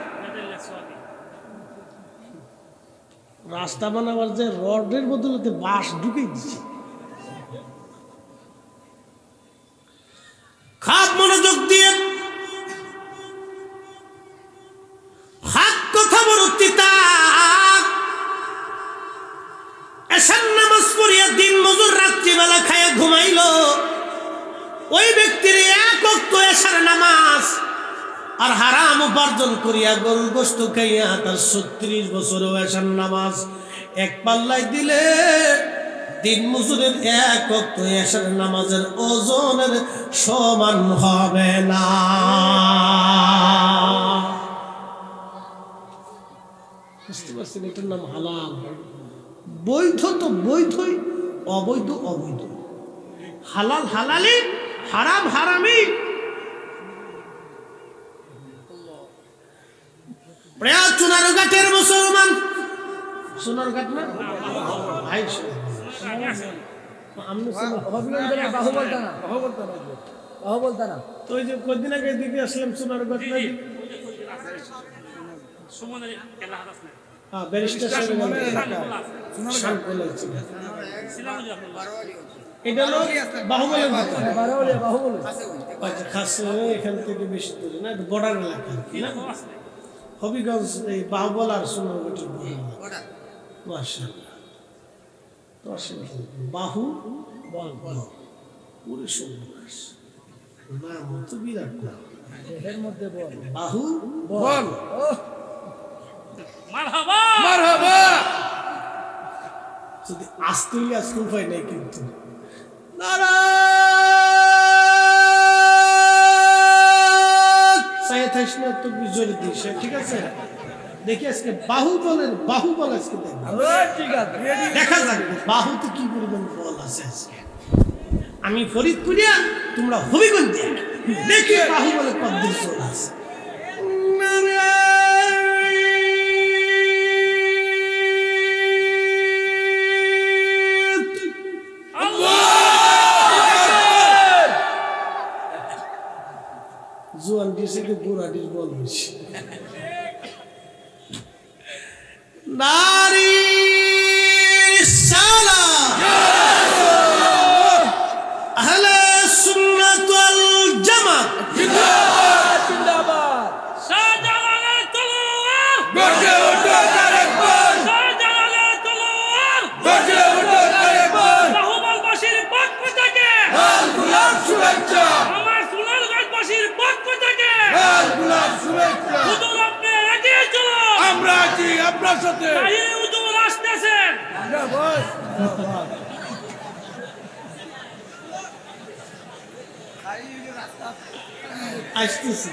রাস্তা বানাবার যে রডের বদলে বাঁশ ঢুকে দিচ্ছে। খাপ মনোযোগ দিয়ে হাত কথা বলতে এশার নামাজ পড়িয়া দিন মজুর রাত্রিবেলা খাইয়া ঘুমাইলো। ওই ব্যক্তির 1 ওয়াক্ত এশার নামাজ আর হারাম উপার্জন করিয়া গরুর গোশত খাইয়া তার 36 বছরও এশার নামাজ এক পাল্লায় দিলে দিন মজুরের 1 ওয়াক্ত এশার নামাজের ওজনের সমান হবে না। বুঝতে পারছেন? এটার নাম হালাল। বৈধ তো বৈধই, অবৈধ অবৈধ। হালাল হালালি, হারাম হারামি। প্রিয় চুনারঘাটের মুসলমান, সোনারঘাট না ভাই, তো ওই যে কদিন আগে দিকে আসলাম সোনারঘাট না, ব্যারিস্টার সাহেব এটা হলো বাহুবলের খাস, এখান থেকে বেশি দূরে না, বর্ডার এলাকা না, হবিগঞ্জ। এই বাহুবল আর সোনারঘাটের মাশাআল্লাহ, বাহু বল ওরে সর্বনাশ, নাম তো বিরাট নাম। এর মধ্যে বল বাহু বল মারহাবা মারহাবা। যদি আসতে হলে আজকে উপায় নেই, কিন্তু ঠিক আছে, দেখি আজকে বাহু বলের বাহু বল আজকে দেখবো। ঠিক আছে রেডি। দেখা যাক বাহুতে কি পরিমাণ বল আছে আজকে। আমি ফরিদপুরিয়া, তোমরা হবিগঞ্জে, দেখি বাহু বলে কদ্দুর চল আছে। জোয়ান ডিসে বুড়া ডিস বল বেশি। নারী সালা আহলে সুন্নাত ওয়াল জামাত জিন্দাবাদ। শাহজালালের তলোয়ার গর্জে ওঠো তারেকবার, শাহজালালের তলোয়ার গর্জে ওঠো তারেকবার। বাহুবলবাসীর পক্ষ থেকে লাল গোলাপ শুভেচ্ছা, আমার সোনারগঞ্জবাসীর পক্ষ থেকে লাল গোলাপ শুভেচ্ছা। হুজুর আপনি এগিয়ে চলুন, আমরা আছি আপনার সাথে। তাহির হুজুর আসতেছেন। জিন্দাবাদ। আসতেছি,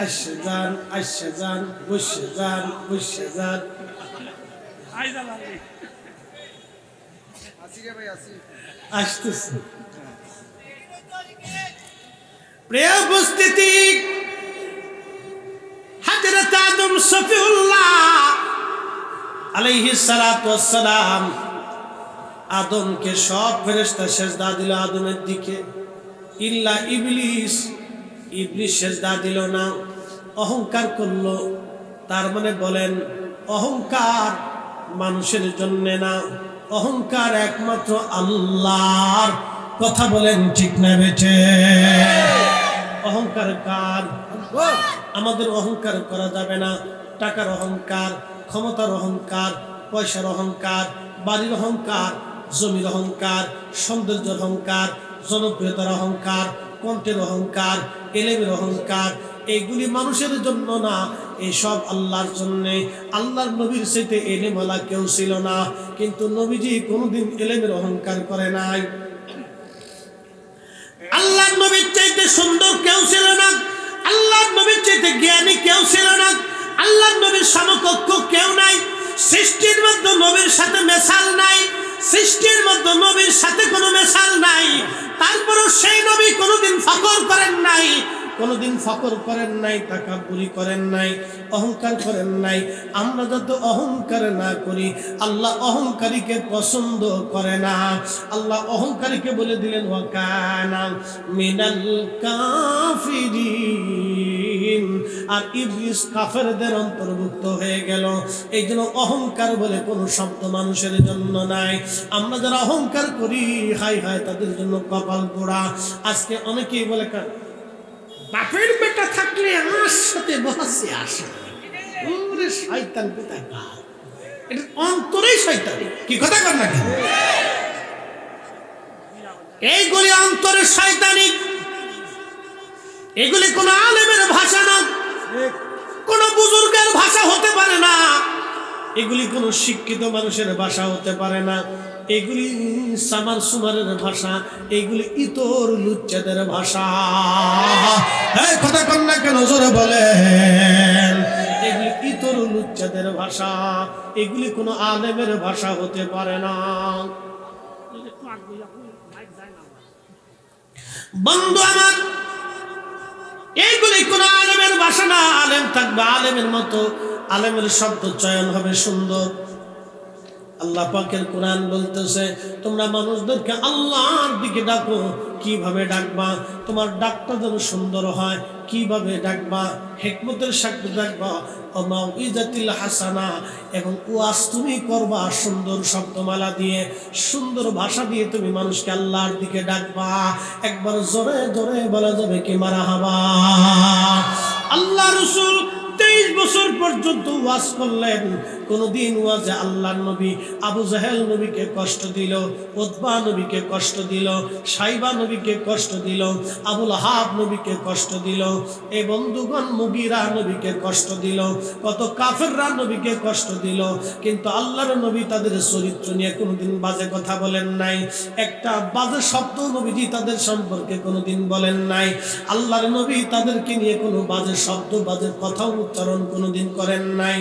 আসছে যান, আসছে যান, বসে যান, বসে যান। শাহজালালি আসতেছি। প্রিয় উপস্থিতি, হযরত আদম সফিউল্লাহ আলাইহিস সালাতু ওয়াস সালাম, আদমকে সব ফেরেশতা সিজদা দিল আদমের দিকে, ইল্লা ইবলিস। ইবলিস সিজদা দিল না, অহংকার করলো। তার মানে বলেন অহংকার মানুষের জন্য না, অহংকার একমাত্র আল্লাহর। কথা বলেন ঠিক না বেঠে? অহংকার কার? আমাদের অহংকার করা যাবে না। টাকার অহংকার, ক্ষমতার অহংকার, পয়সার অহংকার, বাড়ির অহংকার, জমির অহংকার, সৌন্দর্যের অহংকার, জনপ্রিয়তার অহংকার, কণ্ঠের অহংকার, এলেমের অহংকার, এইগুলি মানুষের জন্য না, এইসব আল্লাহর জন্যে। আল্লাহর নবীর সাথে এলেমওয়ালা কেউ ছিল না, কিন্তু নবীজি কোনোদিন এলেমের অহংকার করে নাই। আল্লাহর নবীর চাইতে সুন্দর কেউ ছিল না, আল্লাহর নবীর চাইতে জ্ঞানী কেউ ছিল না, আল্লাহর নবীর সমকক্ষ কেউ নাই। সৃষ্টির মধ্যে নবীর সাথে মেশাল নাই, সৃষ্টির মধ্যে নবীর সাথে কোনো মেশাল নাই। তারপরও সেই নবী কোনোদিন ফখর করেন নাই, কোনোদিন ফখর করেন নাই, তাকাব্বুরি করেন নাই, অহংকার করেন নাই। আমরা যত অহংকার না করি, আল্লাহ অহংকারীকে পছন্দ করে না। আল্লাহ অহংকারীকে বলে দিলেন ওয়াকানা মিনাল কাফিরিন, আর ইবলিস কাফেরদের অন্তর্ভুক্ত হয়ে গেল। এই জন্য অহংকার বলে কোনো শব্দ মানুষের জন্য নাই। আমরা যারা অহংকার করি, হাই হাই তাদের জন্য কপাল পোড়া। আজকে অনেকেই বলে বাপের বেটা থাকলে আমার সাথে বসে আসে, ওরে শয়তান কোথায় কার, এটা অন্তরেই শয়তান। কি কথা কর না কেন? এইগুলি অন্তরের শয়তানি, এগুলি কোন আলেমের ভাষা না, কোন বুজুর্গের ভাষা হতে পারে না, এগুলি কোন শিক্ষিত মানুষের ভাষা হতে পারে না। এগুলি সামার সুমারের ভাষা, এগুলি ইতর লুচ্চাদের ভাষা। এই কথা কন না কেন, জোরে বলেন। এগুলি ইতর লুচ্চাদের ভাষা, এগুলি কোনো আলেমের ভাষা হতে পারে না। বন্ধু আমার, এইগুলি কোনো আলেমের ভাষা না। আলেম থাকবে আলেমের মতো, আলেমের শব্দ চয়ন হবে সুন্দর। আল্লাহ পাকের কোরআন বলতেছে, তোমরা মানুষদেরকে আল্লাহর দিকে ডাকো। কিভাবে ডাকবা? তোমার ডাকটা যেন সুন্দর হয়। কিভাবে ডাকবা? হিকমতের সাথে ডাকবা, ও মাউইজাতিল হাসানা, এবং ওয়াজ তুমি করবা সুন্দর শব্দমালা দিয়ে, সুন্দর ভাষা দিয়ে তুমি মানুষকে আল্লাহর দিকে ডাকবা। একবার জোরে জোরে বলা যাবে কি মারহাবা। আল্লাহ রাসূল 19 বছর পর্যন্ত ওয়াজ করলেন, কোনদিন ওয়াজে আল্লাহর নবী আবু জাহেল নবীকে কষ্ট দিল, উতবা নবীকে কষ্ট দিল, সাইবা নবীকে কষ্ট দিল, আবুল আহাব নবীকে কষ্ট দিল, এই বন্ধুগণ মুগিরা নবীকে কষ্ট দিল, কত কাফেররা নবীকে কষ্ট দিল, কিন্তু আল্লাহর নবী তাদের চরিত্র নিয়ে কোনোদিন বাজে কথা বলেন নাই। একটা বাজে শব্দ নবীজি তাদের সম্পর্কে কোনোদিন বলেন নাই। আল্লাহর নবী তাদেরকে নিয়ে কোনো বাজে শব্দ বাজে কথা উচ্চারণ কোনোদিন করেন নাই।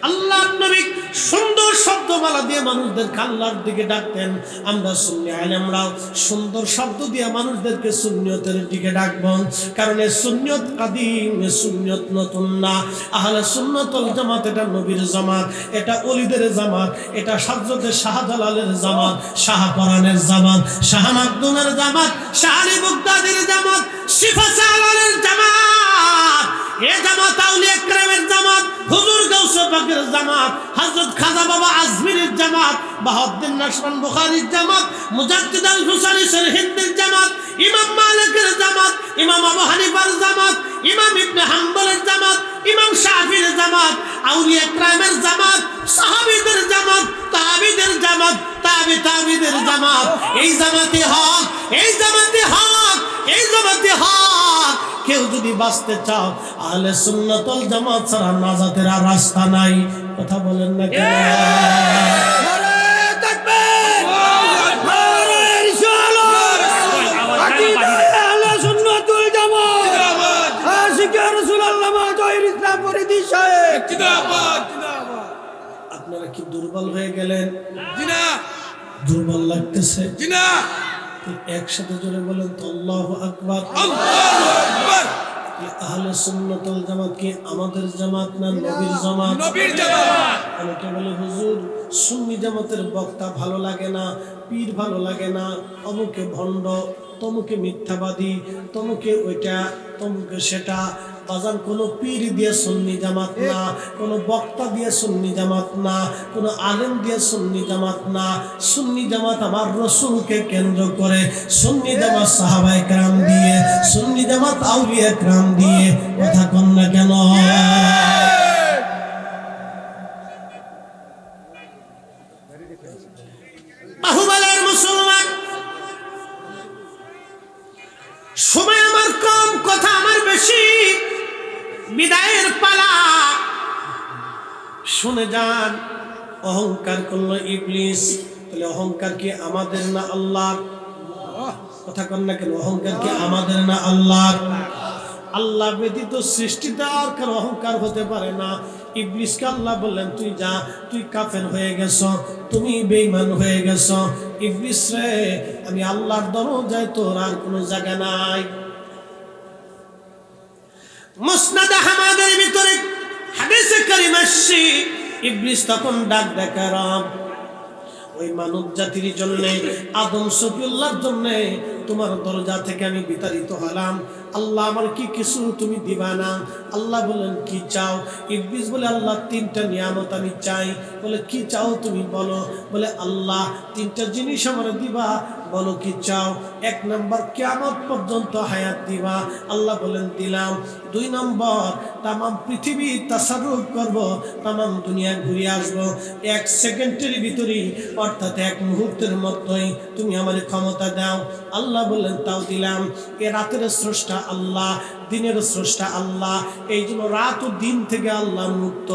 আল্লাহর নবী সুন্দর শব্দমালা দিয়ে মানুষদেরকে আল্লাহর দিকে ডাকতেন। আমরা সুন্নি আলেমরাও সুন্দর শব্দ দিয়ে মানুষদেরকে সুন্নিয়তের দিকে ডাকবো, কারণ এই সুন্নিয়ত কাদিম, এই সুন্নিয়ত নতুন না। আহলে সুন্নাত ওয়াল জামাত এটা নবীর জামাত, এটা ওলিদের জামাত, এটা হযরতে শাহজালালের জামাত, শাহপরানের জামাত, শাহ মাকদুমের জামাত, শাহ আলী বাগদাদীর জামাত, সিফা আলালের জামাত, এ জামাত আউলিয়া কেরামের জামাত, হুজুর গাউসে পাকের জামাত, হযরত খাজা বাবা আজমিরের জামাত, বাহাউদ্দিন নাশরান বুখারীর জামাত, মুজাদ্দিদ আল হুসাইনি হিন্দের জামাত, ইমাম মালিকের জামাত, ইমাম আবু হানিফার জামাত, ইমাম ইবনে হাম্বলের জামাত, ইমাম শাফির জামাত, আউলিয়া কেরামের জামাত, সাহাবীদের জামাত, তাবিদের জামাত, তাবিদের জামাত। এই জামাতে হক, এই জামাতে হক, এই জামাতে হক। কেউ যদি বাঁচতে চাও আহলে সুন্নাত ওয়াল জামাত ছাড়া নাজাতের আর রাস্তা নাই। কথা বলেন না কেন? আপনারা কি দুর্বল হয়ে গেলেন? দুর্বল লাগতেছে? একসাথে জোরে বলেন তো আল্লাহু আকবার। আহলে সুন্নাত ওয়াল জামাত কি আমাদের জামাত না নবীর জামাত? নবীর জামাত। অনেকে বলে হুজুর সুন্নি জামাতের বক্তা ভালো লাগে না, পীর ভালো লাগে না, অমুকে ভণ্ড, তমুকে মিথ্যাবাদী, তমুকে ওইটা, তমুকে সেটা। বাজান কোন পীর দিয়ে সুন্নি জামাত না, কোন বক্তা দিয়ে সুন্নি জামাত না, কোন আলেম দিয়ে সুন্নি জামাত না। সুন্নি জামাত আমার রাসূলকে কেন্দ্র করে, সুন্নি জামাত সাহাবায়ে কেরাম দিয়ে, সুন্নি জামাত আউলিয়া কেরাম দিয়ে। কথা কোন না কেন? বাহুবলের মুসলমান, সময় আমার কম, কথা আমার বেশি, বিদায়ের পালা। শুনে যান, অহংকার করলো ইবলিস। তাহলে অহংকার কি আমাদের না আল্লাহর? কথা কন না কেন? অহংকার কি আমাদের না আল্লাহর? আল্লাহ ব্যতীত সৃষ্টিতে আর কারো অহংকার হতে পারে না। ইবলিসকে আল্লাহ বললেন তুই যা, তুই কাফের হয়ে গেছ, তুমি বেঈমান হয়ে গেছ। ইবলিস রে, আমি আল্লাহর দরজায় তোর আর কোনো জায়গা নাই। মুসনাদ আহমদের ভিতরে হাদিসে কারিমা আসছে, ইবলিস তখন ডাক দেয়, রব ওই মানব জাতির জন্য, আদম সফিউল্লাহর জন্য তোমার দরজা থেকে আমি বিতাড়িত হলাম। আল্লাহ আমার কি কিছু তুমি দিবা না? আল্লাহ বলেন কি চাও? ইবলিস বলে আল্লাহ তিনটা নিয়ামত আমি চাই। বলে কি চাও তুমি বলো? বলে আল্লাহ তিনটা জিনিস আমার দিবা। বলো কি চাও? এক নম্বর কিয়ামত পর্যন্ত হায়াত দিবা। আল্লাহ বলেন দিলাম। দুই নম্বর তামাম পৃথিবী তাসাররুফ করব, তামাম দুনিয়া ঘুরে আসবো এক সেকেন্ডের ভিতরে, অর্থাৎ এক মুহূর্তের মধ্যেই তুমি আমার ক্ষমতা দাও। আল্লাহ বললেন তাও দিলাম। এ রাতের স্রষ্টা আল্লাহ, দিনের স্রষ্টা আল্লাহ, এই জন্য রাত ও দিন থেকে আল্লাহ মুক্ত।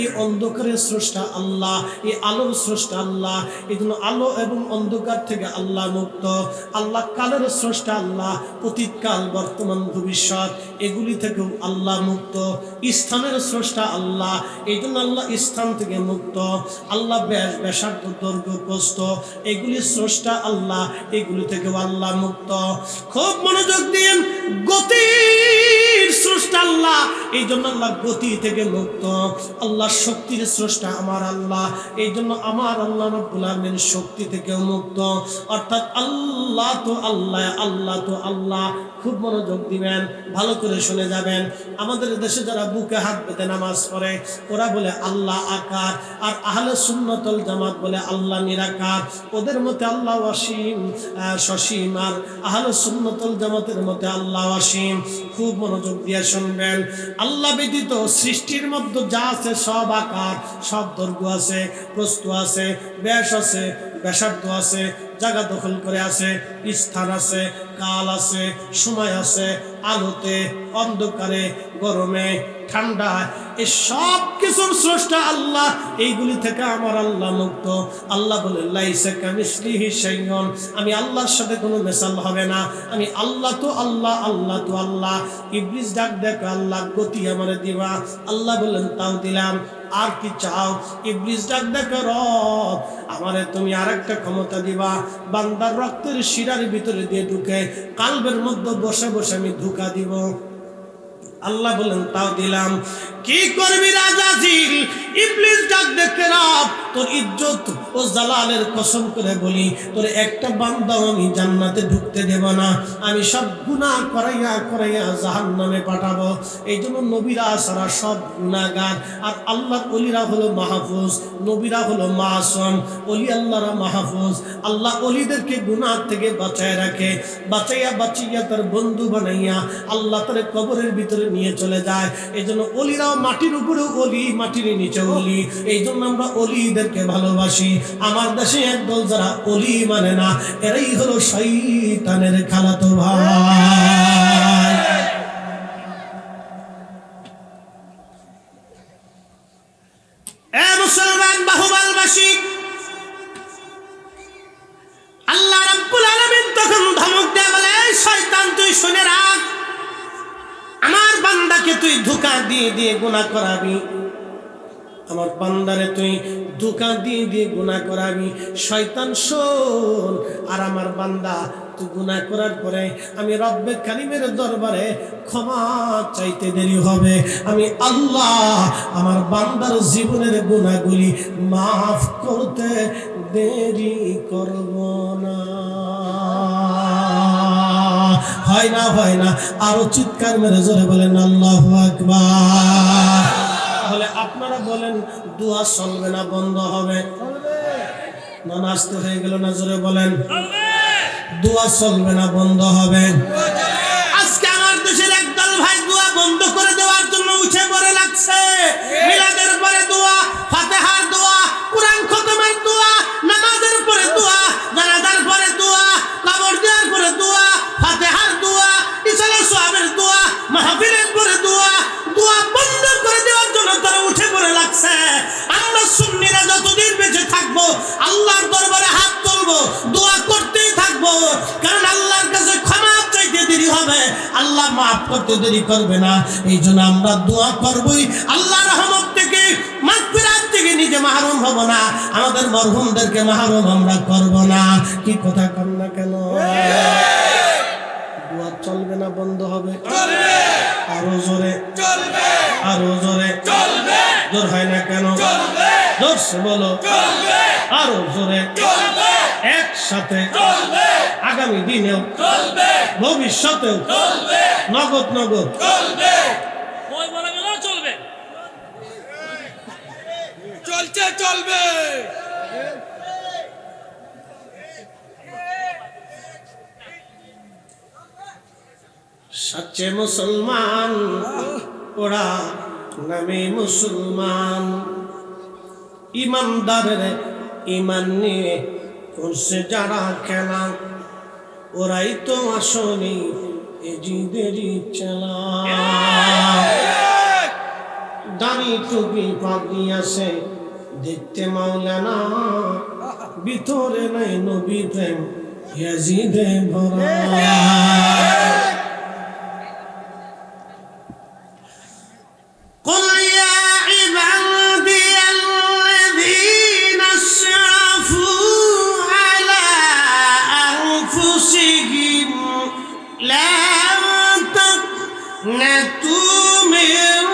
এই অন্ধকারের স্রষ্টা আল্লাহ, এই আলোর স্রষ্টা আল্লাহ, এই জন্য আলো এবং অন্ধকার থেকে আল্লাহ মুক্ত। আল্লাহ কালের স্রষ্টা আল্লাহ, অতীতকাল বর্তমান ভবিষ্যৎ এগুলি থেকেও আল্লাহ মুক্ত। স্থানের স্রষ্টা আল্লাহ, এই জন্য আল্লাহ স্থান থেকে মুক্ত। আল্লাহ ব্যাসার্ধ দৈর্ঘ্য প্রস্থ এগুলি স্রষ্টা আল্লাহ, এগুলি থেকেও আল্লাহ মুক্ত। খুব মনোযোগ দিন, গতির স্রষ্টা আল্লাহ, এই জন্য আল্লাহ গতি থেকে মুক্ত। আল্লাহ শক্তির স্রষ্টা আমার আল্লাহ, এই জন্য আমার আল্লাহ রাব্বুল আলামিন শক্তি থেকেও মুক্ত। অর্থাৎ আল্লাহ তো আল্লাহ, আল্লাহ তো আল্লাহ। খুব মনোযোগ দিবেন, ভালো করে শুনে যাবেন। আমাদের দেশে যারা বুকে হাত বেঁধে নামাজ পড়ে ওরা বলে আল্লাহ আকার, আর আহলে সুন্নাত ওয়াল জামাত বলে আল্লাহ নিরাকার। ওদের মতে আল্লাহ অসীম সসীম, আর আহলে সুন্নাত ওয়াল জামাতের মতে আল্লাহ অসীম। খুব মনোযোগ দিয়ে শুনবেন। আল্লাহ ব্যতীত সৃষ্টির মধ্যে যা আছে সব আকার, সব দৈর্ঘ্য আছে, প্রস্থ আছে, ব্যাস আছে, ব্যাসার্ধ আছে, জায়গা দখল করে আছে, স্থান আছে, কাল আছে, সময় আছে, আলোতে, অন্ধকারে, গরমে, ঠান্ডা, এই সব কিছুর স্রষ্টা আল্লাহ। এইগুলি থেকে আমার আল্লাহ মুক্ত। আল্লাহ বলে লাইসা কামিসলিহি শাইউন, আমি আল্লাহর সাথে কোনো মেশাল হবে না। আমি আল্লাহ তো আল্লাহ, আল্লাহ তো আল্লাহ। ইবলিস ডাক দেখো, আল্লাহ গতি আমারে দিবা। আল্লাহ বললেন তাও দিলাম, আর কি চাও? ইবলিস ডাক দেখো, রব আমারে তুমি আরেকটা ক্ষমতা দিবা, বান্দার রক্তের শিরার ভিতরে দিয়ে ঢুকে কালবের মধ্যে বসে বসে আমি ধোঁকা দিব। আল্লাহ বলেন তাও দিলাম। কি করবি রাজাজিল? ইবলিস ডাক দেখে, রব তোর ইজ্জত ও জালালের কসম করে বলি, তোর একটা বান্দাও আমি জান্নাতে ঢুকতে দেব না। আমি সব গুনাহ করাইয়া করাইয়া জাহান্নামে পাঠাবো। এই জন্য নবীরা সারা সব গুনাহগার, আর আল্লাহর ওলিরা হলো মাহফুজ, নবীরা হলো মাসুম, ওলি আল্লাহরা মাহফুজ। আল্লাহ ওলিদেরকে গুনাহ থেকে বাঁচায় রাখে, বাঁচাইয়া বাঁচাইয়া তার বন্ধু বানাইয়া আল্লাহ তার কবরের ভিতরে নিয়ে চলে যায়। এই জন্য ওলিরাও মাটির উপরেও ওলি, মাটির নিচে ওলি। এই জন্য আমরা ওলিদেরকে ভালোবাসি। আমার দেশে একদল যারা ওলি মানে না, এরাই হলো শয়তানের খালাতো ভাই। এ মুসলমান বাহুবলবাসী, আল্লাহ রাব্বুল আলামিন তখন ধমক দেয়া বলে, শয়তান তুই শুনে রাখ, আমার বান্দাকে তুই ধোঁকা দিয়ে দিয়ে গুনাহ করাবি, আমার বান্দারে তুই ধোঁকা দিয়ে দিয়ে গুনাহ করাবি। শয়তান শোন, আর আমার বান্দা তুই গুনাহ করার পরে আমি রব্বে কারিমের দরবারে ক্ষমা চাইতে দেরি হবে। আমি আল্লাহ আমার বান্দার জীবনের গুনাহগুলি মাফ করতে দেরি করব না। হয় না, হয় না? আরো চিৎকার মেরে জোরে বলেন আল্লাহু আকবার। তাহলে আপনারা বলেন, দোয়া চলবে না বন্ধ হবে? না নাস্তে হয়ে গেল না? জোরে বলেন, দোয়া চলবে না বন্ধ হবে? আজকে আমার দেশের একদল ভাই দোয়া বন্ধ করে দেওয়ার জন্য উঠে পড়ে লাগছে। মিলাদের পরে দোয়া, ফাতিহার দোয়া, কুরআন খতমের দোয়া, নামাজের পরে দোয়া, জানাজার পরে দোয়া, কবর দেওয়ার পরে দোয়া, ফাতিহার দোয়া, ইসালে সোয়াবের দোয়া, মাহফিলের পরে দোয়া। দোয়া বন্ধ করে দেওয়ার জন্য তারা উঠে পড়ে লাগছে। আমরা সুন্নিরা যতদিন বেঁচে থাকবো আল্লাহর দরবারে হাত তুলবো, দোয়া করতেই থাকবো। কারণ আল্লাহর কাছে ক্ষমা চাইতে দেরি হবে, আল্লাহ মাফ করতে দেরি করবে না। এই জন্য আমরা দোয়া করবই। আল্লাহর রহমত থেকে, মাগফিরাত থেকে নিজে মাহরুম হব না, আমাদের মরহুমদেরকে মাহরুম আমরা করব না। কি কথা কন না কেন? দোয়া চলবে না বন্ধ হবে? চলবে, আরো জোরে চলবে, আরো জোরে চলবে, জোর হয় না কেন? চলবে, জোরসে বলো, চলবে, আরো জোরে, চলবে, একসাথে, চলবে, আগামী দিনেও, চলবে, ভবিষ্যতেও, চলবে, নগদ নগদ চলবে, ওই বলা গেল চলবে। চলছে, চলবে। সচ্চে মুসলমান ওরা নামে মুসলমান, ইমানদারের ইমান নিয়ে করছে যারা খেলা, ওরাই তো আসলে এজিদেরই চেলা। দাড়ি টুপি পাগড়ি আছে দেখতে মাওলানা, ভিতরে নাই নবী প্রেম ইয়াজিদে ভরা। قل يا عبادي الذين اسرفوا على أنفسهم لا تقنطوا من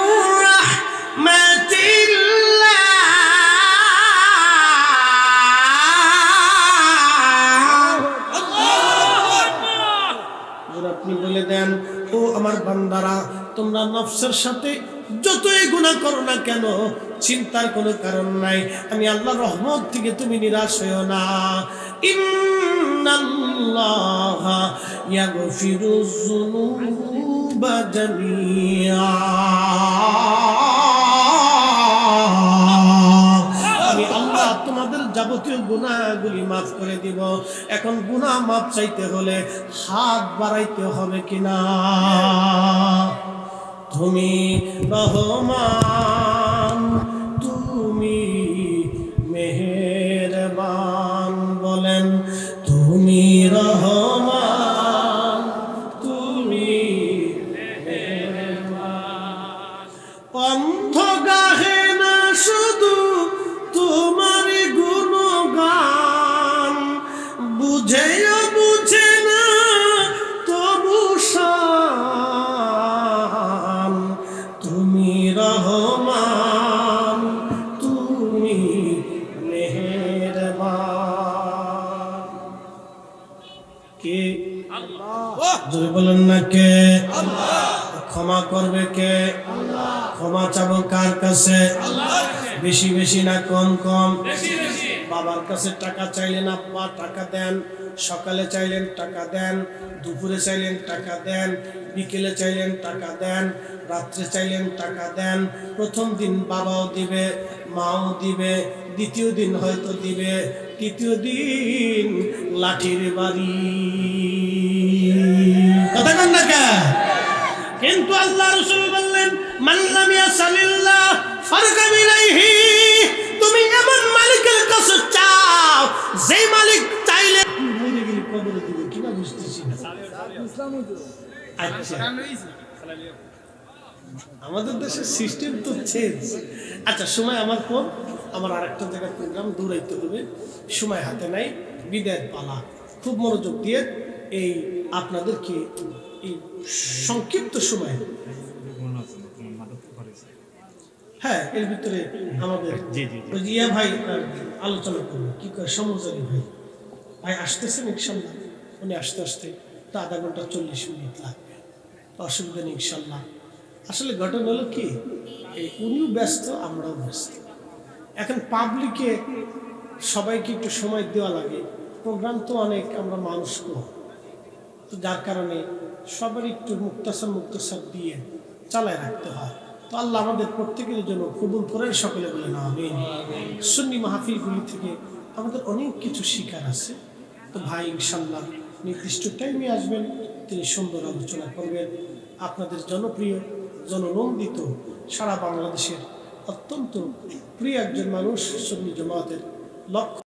رحمة الله। আপনি বলে দেন, ও আমার বান্দারা, তোমরা নফসের সাথে যতই গুনাহ করো না কেন চিন্তার কোনো কারণ নাই। আমি আল্লাহর রহমত থেকে তুমি নিরাশ হইও না। ইন্নাল্লাহা ইয়াগফিরুয যুনুবা জামিআ। আমি আল্লাহ তোমাদের যাবতীয় গুনাহগুলি মাফ করে দিব। এখন গুনাহ মাফ চাইতে হলে হাত বাড়াইতে হবে কিনা? তুমি রহমান, তুমি মেহেরবান, বলেন তুমি রহমান, তুমি মেহেরবান। অন্ধ গাহে না শুধু তোমার গুণগান, বুঝেও বুঝে না তবু শান। তুমি রহমান, তুমি মেহেরবান। কে? যদি বলেন না কে? ক্ষমা করবে কে? ক্ষমা চাবো কার কাছে? বেশি বেশি না কম কম? বাবার কাছে টাকা চাইলেন, আব্বা টাকা দেন। সকালে চাইলেন টাকা দেন, দুপুরে চাইলেন টাকা দেন, বিকেলে চাইলেন টাকা দেন, রাত্রে চাইলেন টাকা দেন। প্রথম দিন বাবাও দিবে, মাও দিবে, দ্বিতীয় দিন হয়তো দিবে, তৃতীয় দিন লাঠির বাড়ি। কথা কন না কে? কিন্তু আল্লাহ রাসূল বললেন, মান লাম ইয়াসালিল্লাহ ফারগাম ইলাইহি। তুমি এমন মালিকের কাছে চাও যে মালিক চাইলে মরে গেলে কবরে দিবে কিনা বুঝতেছি না। আচ্ছা, আমাদের দেশের সিস্টেম তো চেঞ্জ। আচ্ছা, সময় আমার কম, আমার আরেকটা জায়গায় প্রোগ্রাম দৌড়াইতে হবে, সময় হাতে নাই, বিদায়ের পালা। খুব মনোযোগ দিয়ে এই আপনাদেরকে এই সংক্ষিপ্ত সময়, হ্যাঁ, এর ভিতরে আমাদের ইয়া ভাই আলোচনা করবো, কি করে সমুজারি ভাই ভাই আসতেছেন ইনশাল্লাহ। উনি আসতে আসতে তো আধা ঘন্টা 40 মিনিট লাগবে, অসুবিধা নেই ইনশাল্লাহ। আসলে ঘটনা হলো কি, উনিও ব্যস্ত, আমরাও ব্যস্ত। এখন পাবলিকে সবাইকে একটু সময় দেওয়া লাগে, প্রোগ্রাম তো অনেক, আমরা মানুষ কম, তো যার কারণে সবার একটু মুক্তাসার দিয়ে চালায় রাখতে হয়। তো আল্লাহ আমাদের প্রত্যেকের জন্য কবুল করেন, সকলে বলে না আমিন। সুন্নি মাহফিলগুলি থেকে আমাদের অনেক কিছু শিকার আছে। তো ভাই ইনশাল্লাহ নির্দিষ্ট টাইমে আসবেন, তিনি সুন্দর আলোচনা করবেন। আপনাদের জনপ্রিয়, জননন্দিত, সারা বাংলাদেশের অত্যন্ত প্রিয় একজন মানুষ, সুন্নি জামাতের লক্ষ্য